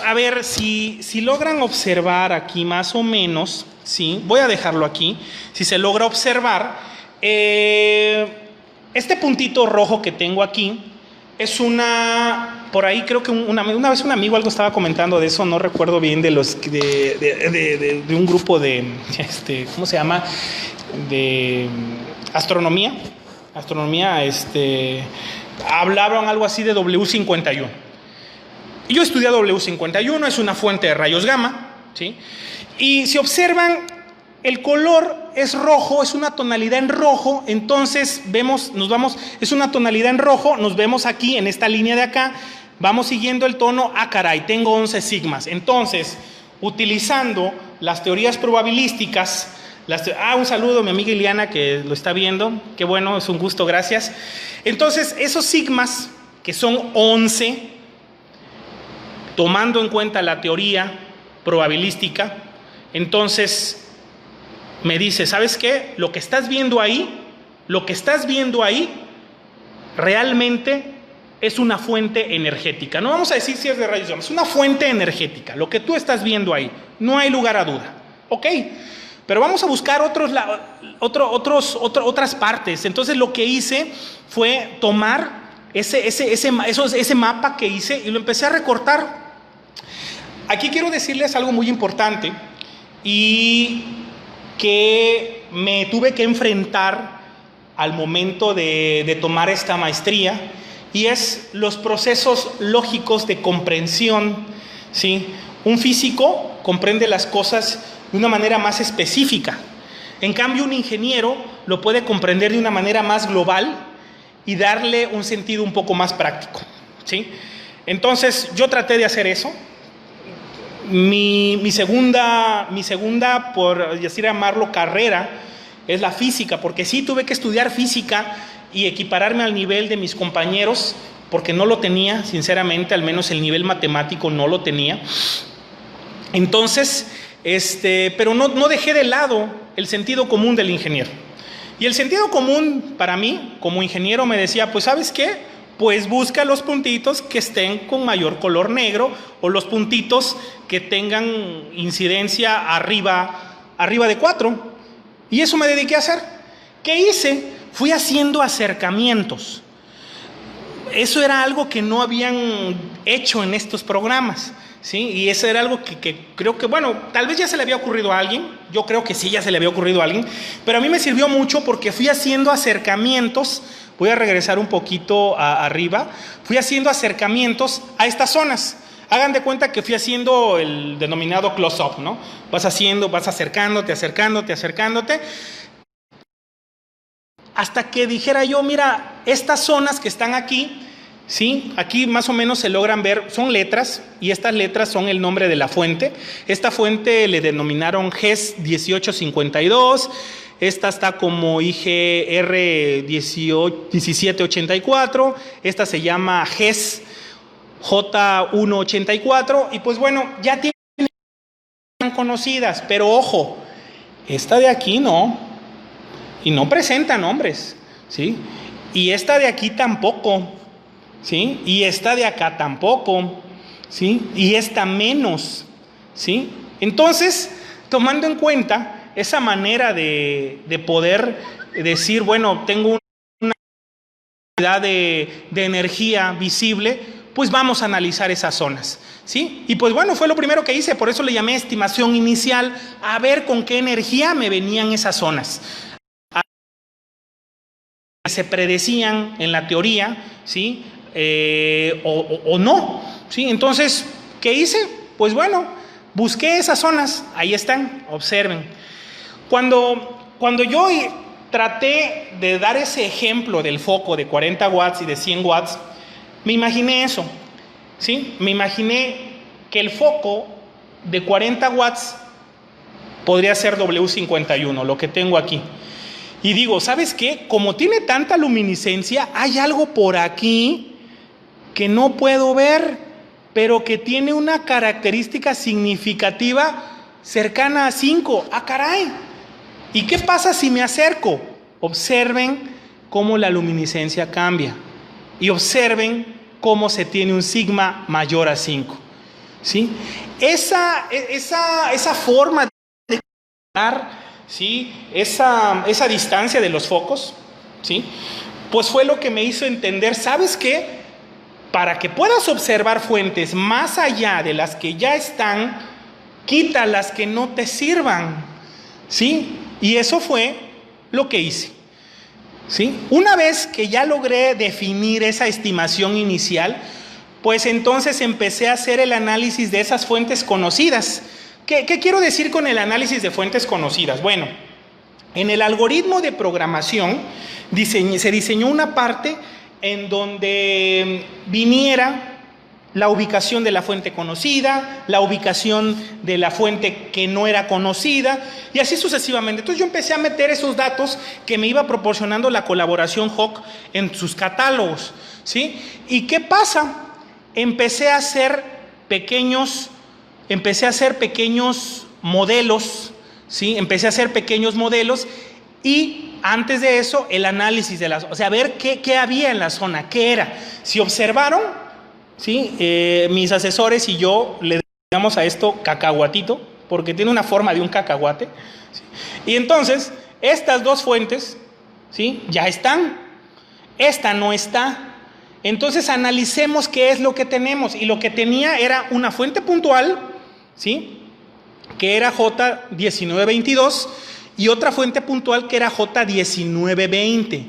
A ver, si logran observar aquí más o menos, ¿sí? Voy a dejarlo aquí, si se logra observar, este puntito rojo que tengo aquí es por ahí creo que una vez un amigo algo estaba comentando de eso, no recuerdo bien, de un grupo de, ¿cómo se llama? De astronomía, hablaban algo así de W51. Y yo estudié W51, es una fuente de rayos gamma, ¿sí? Y si observan, el color es rojo, es una tonalidad en rojo, entonces es una tonalidad en rojo, nos vemos aquí en esta línea de acá, vamos siguiendo el tono, caray, tengo 11 sigmas. Entonces, utilizando las teorías probabilísticas, un saludo a mi amiga Ileana que lo está viendo, qué bueno, es un gusto, gracias. Entonces, esos sigmas, que son 11, tomando en cuenta la teoría probabilística, entonces me dice, ¿sabes qué? Lo que estás viendo ahí realmente es una fuente energética. No vamos a decir si es de rayos gamma, es una fuente energética, lo que tú estás viendo ahí, no hay lugar a duda, ¿ok? Pero vamos a buscar otras partes. Entonces lo que hice fue tomar ese mapa que hice y lo empecé a recortar. Aquí quiero decirles algo muy importante y que me tuve que enfrentar al momento de tomar esta maestría, y es los procesos lógicos de comprensión, ¿sí? Un físico comprende las cosas de una manera más específica. En cambio, un ingeniero lo puede comprender de una manera más global y darle un sentido un poco más práctico, ¿sí? Entonces, yo traté de hacer eso. Mi segunda, por decir llamarlo, carrera es la física, porque sí tuve que estudiar física y equipararme al nivel de mis compañeros, porque no lo tenía, sinceramente, al menos el nivel matemático no lo tenía. Entonces, pero no dejé de lado el sentido común del ingeniero. Y el sentido común para mí, como ingeniero, me decía, pues ¿sabes qué? Pues busca los puntitos que estén con mayor color negro o los puntitos que tengan incidencia arriba de 4. Y eso me dediqué a hacer. ¿Qué hice? Fui haciendo acercamientos. Eso era algo que no habían hecho en estos programas, ¿sí? Y eso era algo que creo que, bueno, tal vez ya se le había ocurrido a alguien. Yo creo que sí, ya se le había ocurrido a alguien. Pero a mí me sirvió mucho porque fui haciendo acercamientos. Voy a regresar un poquito arriba. Fui haciendo acercamientos a estas zonas. Hagan de cuenta que fui haciendo el denominado close-up, ¿no? Vas acercándote, hasta que dijera yo, mira, estas zonas que están aquí, ¿sí? Aquí más o menos se logran ver, son letras, y estas letras son el nombre de la fuente. Esta fuente le denominaron GES 1852, esta está como IGR 1784, esta se llama GES J184, y pues bueno, ya tienen conocidas, pero ojo, esta de aquí no, y no presenta nombres, ¿sí? Y esta de aquí tampoco, ¿sí? Y esta de acá tampoco, ¿sí? Y esta menos, ¿sí? Entonces, tomando en cuenta esa manera de poder decir, bueno, tengo una cantidad de energía visible, pues vamos a analizar esas zonas, ¿sí? Y pues bueno, fue lo primero que hice, por eso le llamé estimación inicial, a ver con qué energía me venían esas zonas. Se predecían en la teoría, ¿sí? O no, ¿sí? Entonces, ¿qué hice? Pues bueno, busqué esas zonas, ahí están, observen. Cuando yo traté de dar ese ejemplo del foco de 40 watts y de 100 watts, me imaginé eso, ¿sí? Me imaginé que el foco de 40 watts podría ser W51, lo que tengo aquí. Y digo, ¿sabes qué? Como tiene tanta luminiscencia, hay algo por aquí que no puedo ver, pero que tiene una característica significativa cercana a 5. ¡Ah, caray! ¿Y qué pasa si me acerco? Observen cómo la luminiscencia cambia. Y observen cómo se tiene un sigma mayor a 5. ¿Sí? Esa forma de dar, ¿sí? esa distancia de los focos, ¿sí? Pues fue lo que me hizo entender, ¿sabes qué? Para que puedas observar fuentes más allá de las que ya están, quita las que no te sirvan, ¿sí? Y eso fue lo que hice, ¿sí? Una vez que ya logré definir esa estimación inicial, pues entonces empecé a hacer el análisis de esas fuentes conocidas. ¿Qué quiero decir con el análisis de fuentes conocidas? Bueno, en el algoritmo de programación se diseñó una parte en donde viniera la ubicación de la fuente conocida, la ubicación de la fuente que no era conocida, y así sucesivamente. Entonces yo empecé a meter esos datos que me iba proporcionando la colaboración Hawk en sus catálogos, ¿sí? ¿Y qué pasa? Empecé a hacer pequeños modelos, ¿sí? Empecé a hacer pequeños modelos y antes de eso el análisis de las, o sea, ver qué había en la zona, qué era. Si observaron, ¿sí? Mis asesores y yo le llamamos a esto cacahuatito, porque tiene una forma de un cacahuate, ¿sí? Y entonces, estas dos fuentes, ¿sí? Ya están, esta no está. Entonces analicemos qué es lo que tenemos, y lo que tenía era una fuente puntual, ¿sí? Que era J1922 y otra fuente puntual que era J1920.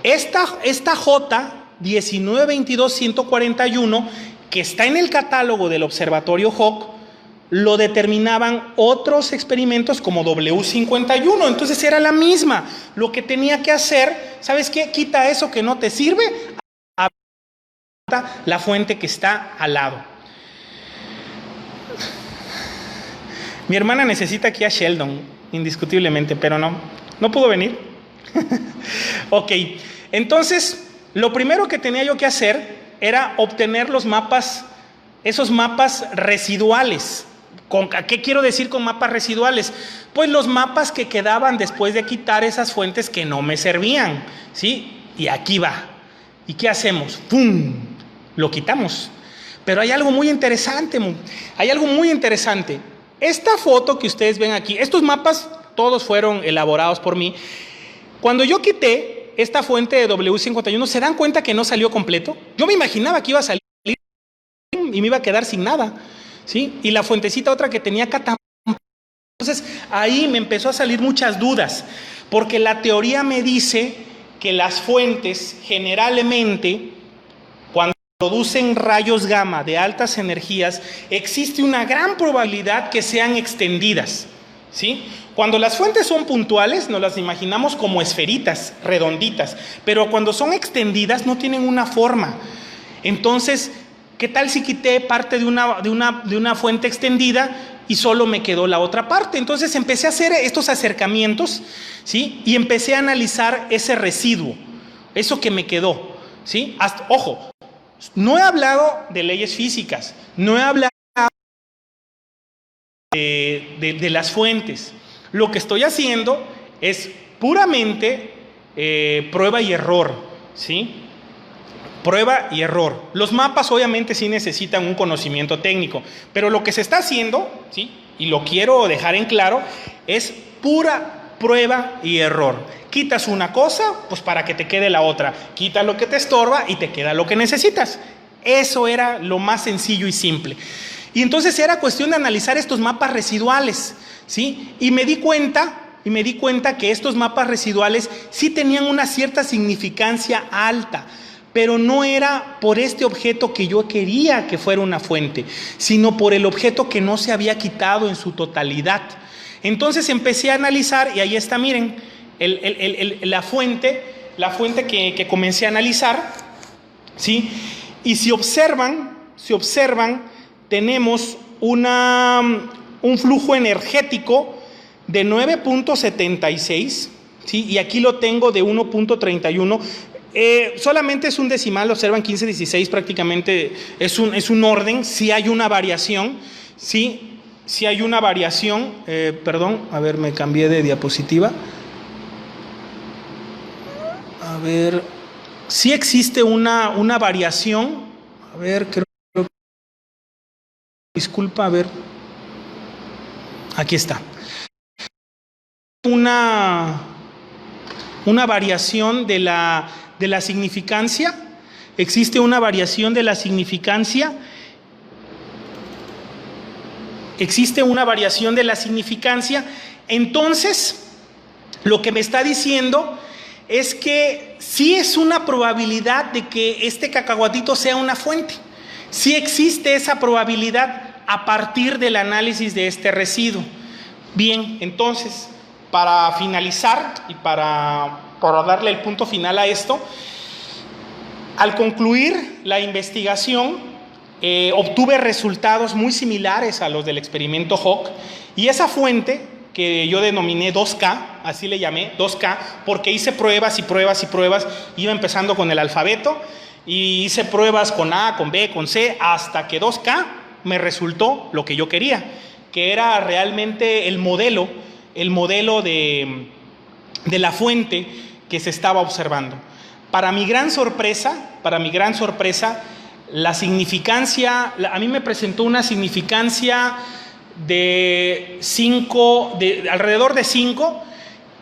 Esta J1922-141 que está en el catálogo del observatorio Hawk lo determinaban otros experimentos como W51, entonces era la misma. Lo que tenía que hacer, ¿sabes qué? Quita eso que no te sirve, la fuente que está al lado. Mi hermana necesita aquí a Sheldon, indiscutiblemente, pero no pudo venir. Ok, entonces, lo primero que tenía yo que hacer era obtener los mapas, esos mapas residuales. ¿Qué quiero decir con mapas residuales? Pues los mapas que quedaban después de quitar esas fuentes que no me servían, ¿sí? Y aquí va. ¿Y qué hacemos? ¡Pum! Lo quitamos. Pero hay algo muy interesante, Esta foto que ustedes ven aquí, estos mapas todos fueron elaborados por mí. Cuando yo quité esta fuente de W51, ¿se dan cuenta que no salió completo? Yo me imaginaba que iba a salir y me iba a quedar sin nada, ¿sí? Y la fuentecita otra que tenía acá tampoco. Entonces ahí me empezó a salir muchas dudas, porque la teoría me dice que las fuentes generalmente, cuando producen rayos gamma de altas energías, existe una gran probabilidad que sean extendidas, ¿sí? Cuando las fuentes son puntuales, nos las imaginamos como esferitas, redonditas, pero cuando son extendidas no tienen una forma. Entonces, ¿qué tal si quité parte de una fuente extendida y solo me quedó la otra parte. Entonces empecé a hacer estos acercamientos, ¿sí? Y empecé a analizar ese residuo, eso que me quedó, ¿sí? Ojo, no he hablado de leyes físicas, no he hablado de las fuentes. Lo que estoy haciendo es puramente prueba y error, ¿sí? Prueba y error. Los mapas obviamente sí necesitan un conocimiento técnico, pero lo que se está haciendo, ¿sí? Y lo quiero dejar en claro, es pura prueba y error. Quitas una cosa, pues para que te quede la otra. Quitas lo que te estorba y te queda lo que necesitas. Eso era lo más sencillo y simple. Y entonces era cuestión de analizar estos mapas residuales, ¿sí? Y me di cuenta que estos mapas residuales sí tenían una cierta significancia alta, pero no era por este objeto que yo quería que fuera una fuente, sino por el objeto que no se había quitado en su totalidad. Entonces empecé a analizar, y ahí está, miren, la fuente que comencé a analizar, ¿sí? Y si observan, tenemos un flujo energético de 9.76, ¿sí? Y aquí lo tengo de 1.31. Solamente es un decimal, observan 15-16, prácticamente es un orden. Si hay una variación, sí, si hay una variación, perdón, a ver, me cambié de diapositiva. A ver, sí existe una variación. A ver, creo que... Disculpa, a ver. Aquí está. Una variación de la significancia. Existe una variación de la significancia. Entonces, lo que me está diciendo es que sí es una probabilidad de que este cacahuatito sea una fuente. Sí existe esa probabilidad a partir del análisis de este residuo. Bien, entonces, para finalizar y para darle el punto final a esto, al concluir la investigación, obtuve resultados muy similares a los del experimento Hawk, y esa fuente que yo denominé 2K, así le llamé 2K, porque hice pruebas y pruebas y pruebas, iba empezando con el alfabeto y hice pruebas con A, con B, con C, hasta que 2K me resultó lo que yo quería, que era realmente el modelo de la fuente que se estaba observando. Para mi gran sorpresa, la significancia, a mí me presentó una significancia de alrededor de 5,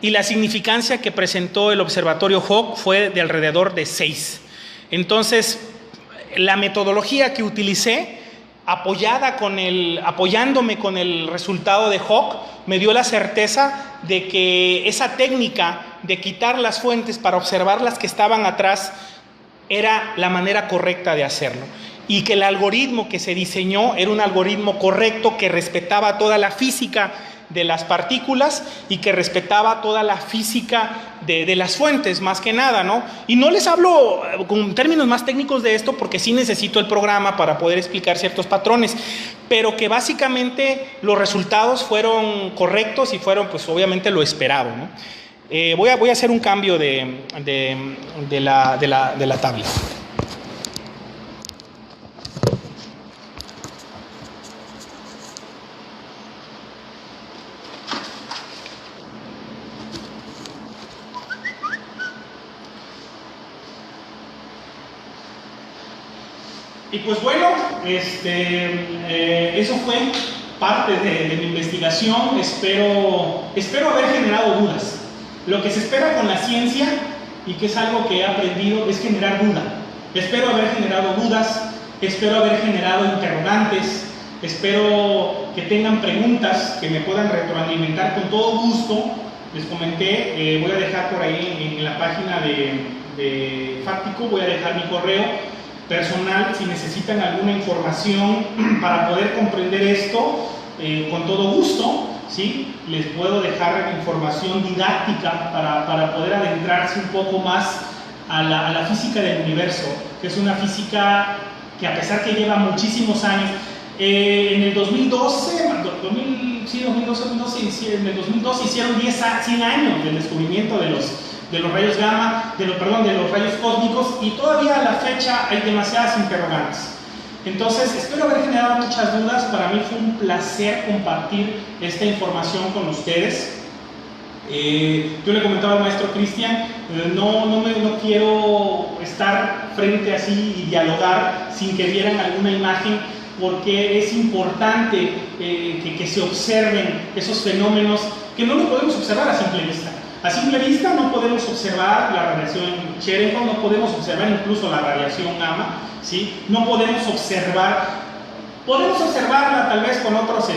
y la significancia que presentó el observatorio Hawk fue de alrededor de 6. Entonces, la metodología que utilicé, apoyándome con el resultado de Hawk, me dio la certeza de que esa técnica de quitar las fuentes para observar las que estaban atrás era la manera correcta de hacerlo, y que el algoritmo que se diseñó era un algoritmo correcto que respetaba toda la física de las partículas y que respetaba toda la física de las fuentes, más que nada, ¿no? Y no les hablo con términos más técnicos de esto porque sí necesito el programa para poder explicar ciertos patrones, pero que básicamente los resultados fueron correctos y fueron, pues obviamente, lo esperado, ¿no? Voy a hacer un cambio de la tabla. Y pues bueno, eso fue parte de mi investigación. Espero haber generado dudas. Lo que se espera con la ciencia, y que es algo que he aprendido, es generar duda. Espero haber generado dudas, espero haber generado interrogantes, espero que tengan preguntas que me puedan retroalimentar con todo gusto. Les comenté, voy a dejar por ahí en la página de Fáctico, voy a dejar mi correo personal si necesitan alguna información para poder comprender esto, con todo gusto, ¿sí? Les puedo dejar información didáctica para poder adentrarse un poco más a la física del universo, que es una física que, a pesar que lleva muchísimos años, En el 2012, en el 2012 hicieron 100 años del descubrimiento de los rayos gamma, de los rayos cósmicos, y todavía a la fecha hay demasiadas interrogantes. Entonces, espero haber generado muchas dudas. Para mí fue un placer compartir esta información con ustedes. Yo le comentaba al maestro Cristian, no quiero estar frente así y dialogar sin que vieran alguna imagen, porque es importante que se observen esos fenómenos que no los podemos observar a simple vista. A simple vista no podemos observar la radiación Cherenkov, no podemos observar incluso la radiación gamma, ¿sí? No podemos observarla tal vez con otros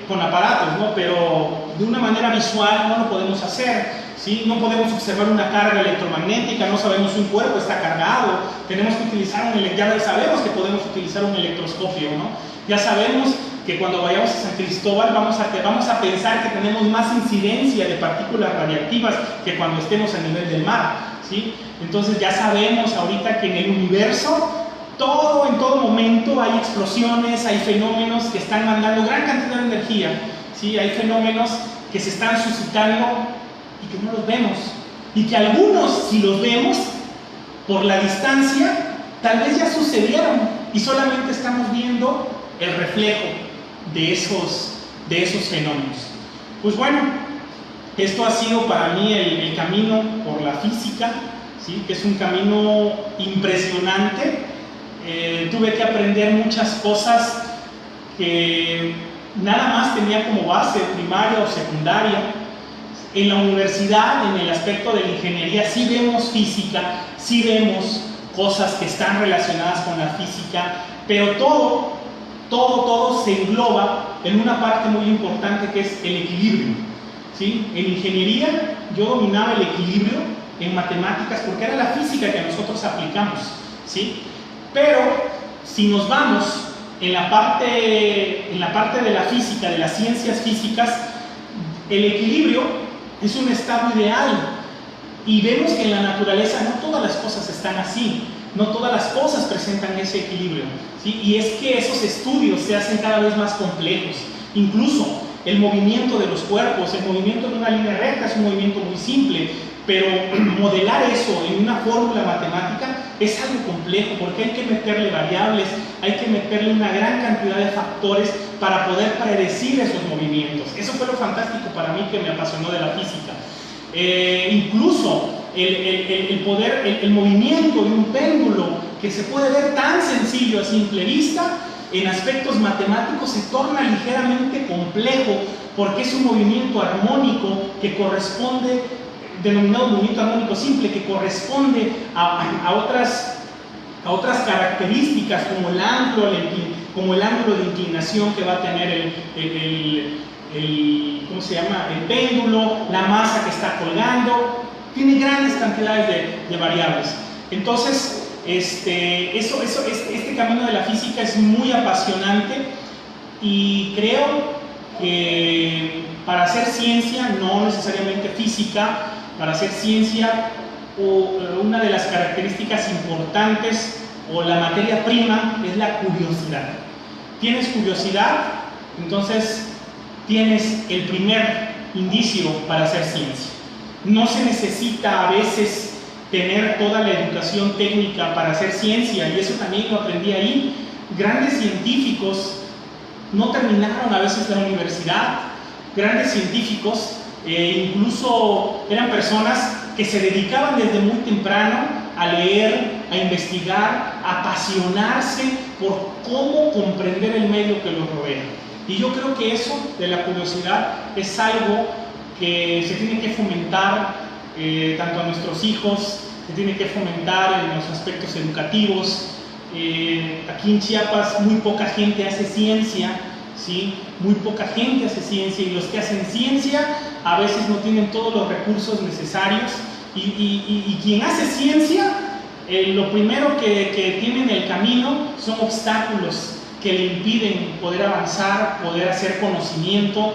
con aparatos, ¿no? Pero de una manera visual no lo podemos hacer, ¿sí? No podemos observar una carga electromagnética, no sabemos si un cuerpo está cargado, tenemos que utilizar ya sabemos que podemos utilizar un electroscopio, ¿no? Ya sabemos que cuando vayamos a San Cristóbal vamos a pensar que tenemos más incidencia de partículas radiactivas que cuando estemos a nivel del mar, ¿sí? Entonces ya sabemos ahorita que en el universo en todo momento hay explosiones, hay fenómenos que están mandando gran cantidad de energía, ¿sí? Hay fenómenos que se están suscitando y que no los vemos, y que algunos, si los vemos por la distancia, tal vez ya sucedieron y solamente estamos viendo el reflejo de esos fenómenos. Pues bueno, esto ha sido para mí el camino por la física, ¿sí? Que es un camino impresionante. Tuve que aprender muchas cosas que nada más tenía como base primaria o secundaria. En la universidad, en el aspecto de la ingeniería, sí vemos física, sí vemos cosas que están relacionadas con la física, pero todo se engloba en una parte muy importante, que es el equilibrio, ¿sí? En ingeniería yo dominaba el equilibrio, en matemáticas, porque era la física que nosotros aplicamos, ¿sí? Pero si nos vamos en la parte de la física, de las ciencias físicas, el equilibrio es un estado ideal, y vemos que en la naturaleza no todas las cosas están así, no todas las cosas presentan ese equilibrio, ¿sí? Y es que esos estudios se hacen cada vez más complejos. Incluso el movimiento de los cuerpos, el movimiento de una línea recta es un movimiento muy simple, pero modelar eso en una fórmula matemática es algo complejo, porque hay que meterle variables, hay que meterle una gran cantidad de factores para poder predecir esos movimientos. Eso fue lo fantástico para mí, que me apasionó de la física. Incluso el movimiento de un péndulo, que se puede ver tan sencillo a simple vista, en aspectos matemáticos se torna ligeramente complejo, porque es un movimiento armónico que corresponde, denominado movimiento armónico simple, que corresponde a otras características, como el ángulo de inclinación que va a tener ¿cómo se llama?, el péndulo, la masa que está colgando. Tiene grandes cantidades de variables. Entonces, este camino de la física es muy apasionante, y creo que para hacer ciencia, no necesariamente física, para hacer ciencia, una de las características importantes, o la materia prima, es la curiosidad. Tienes curiosidad, entonces tienes el primer indicio para hacer ciencia. No se necesita a veces tener toda la educación técnica para hacer ciencia, y eso también lo aprendí ahí. Grandes científicos no terminaron a veces la universidad. Grandes científicos incluso eran personas que se dedicaban desde muy temprano a leer, a investigar, a apasionarse por cómo comprender el medio que los rodea. Y yo creo que eso de la curiosidad es algo que se tiene que fomentar tanto a nuestros hijos, se tiene que fomentar en los aspectos educativos. Aquí en Chiapas muy poca gente hace ciencia, ¿sí? Muy poca gente hace ciencia, y los que hacen ciencia a veces no tienen todos los recursos necesarios, y quien hace ciencia, lo primero que tiene en el camino son obstáculos que le impiden poder avanzar, poder hacer conocimiento,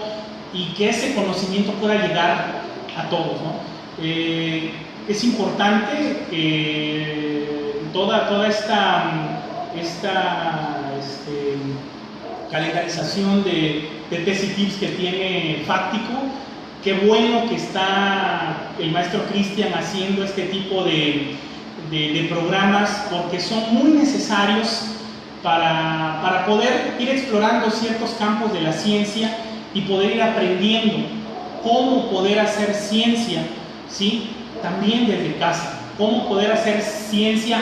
y que ese conocimiento pueda llegar a todos, ¿no? Es importante que toda esta calendarización de tesis tips que tiene Fáctico. Qué bueno que está el maestro Cristian haciendo este tipo de programas, porque son muy necesarios para poder ir explorando ciertos campos de la ciencia y poder ir aprendiendo cómo poder hacer ciencia, ¿sí? También desde casa. Cómo poder hacer ciencia,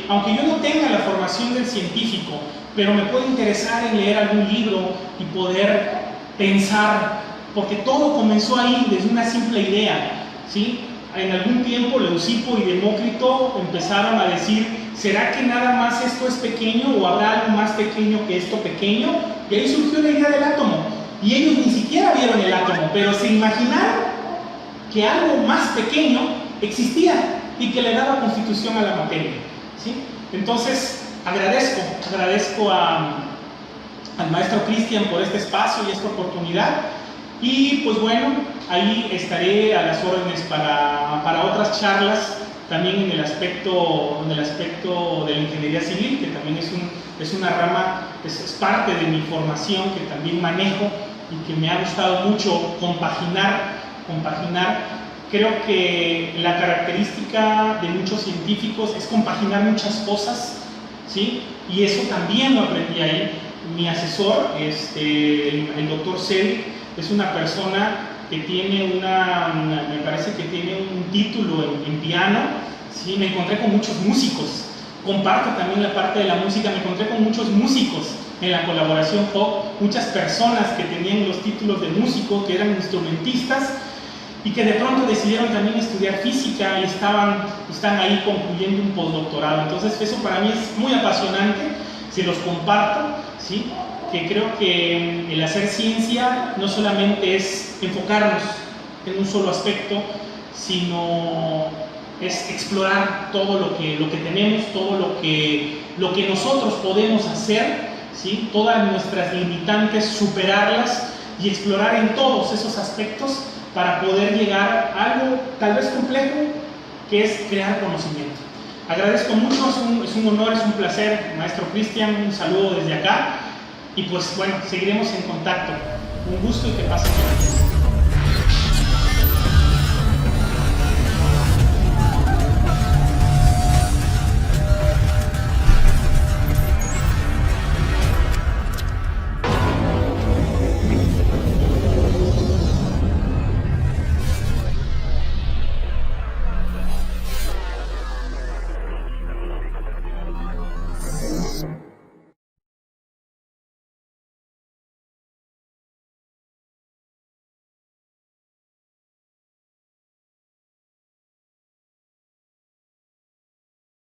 aunque yo no tenga la formación del científico, pero me puede interesar en leer algún libro y poder pensar, porque todo comenzó ahí, desde una simple idea, ¿sí? En algún tiempo Leucipo y Demócrito empezaron a decir, ¿será que nada más esto es pequeño o habrá algo más pequeño que esto pequeño? Y ahí surgió la idea del átomo. Y ellos ni siquiera vieron el átomo, pero se imaginaron que algo más pequeño existía y que le daba constitución a la materia, ¿sí? Entonces, agradezco al maestro Cristian por este espacio y esta oportunidad. Y pues bueno, ahí estaré a las órdenes para otras charlas, también en el aspecto de la ingeniería civil, que también es una rama, es parte de mi formación que también manejo y que me ha gustado mucho compaginar. Creo que la característica de muchos científicos es compaginar muchas cosas, ¿sí? Y eso también lo aprendí ahí. Mi asesor, el doctor Cedric, es una persona que tiene me parece que tiene un título en piano, ¿sí? Me encontré con muchos músicos, comparto también la parte de la música, me encontré con muchos músicos en la colaboración Hop, muchas personas que tenían los títulos de músico, que eran instrumentistas, y que de pronto decidieron también estudiar física y están ahí concluyendo un postdoctorado. Entonces eso para mí es muy apasionante, se los comparto, ¿sí? Que creo que el hacer ciencia no solamente es enfocarnos en un solo aspecto, sino es explorar todo lo que tenemos, todo lo que nosotros podemos hacer, ¿sí? Todas nuestras limitantes, superarlas y explorar en todos esos aspectos para poder llegar a algo tal vez complejo, que es crear conocimiento. Agradezco mucho, es un honor, es un placer, maestro Cristian, un saludo desde acá, y pues bueno, seguiremos en contacto. Un gusto y que pasen bien.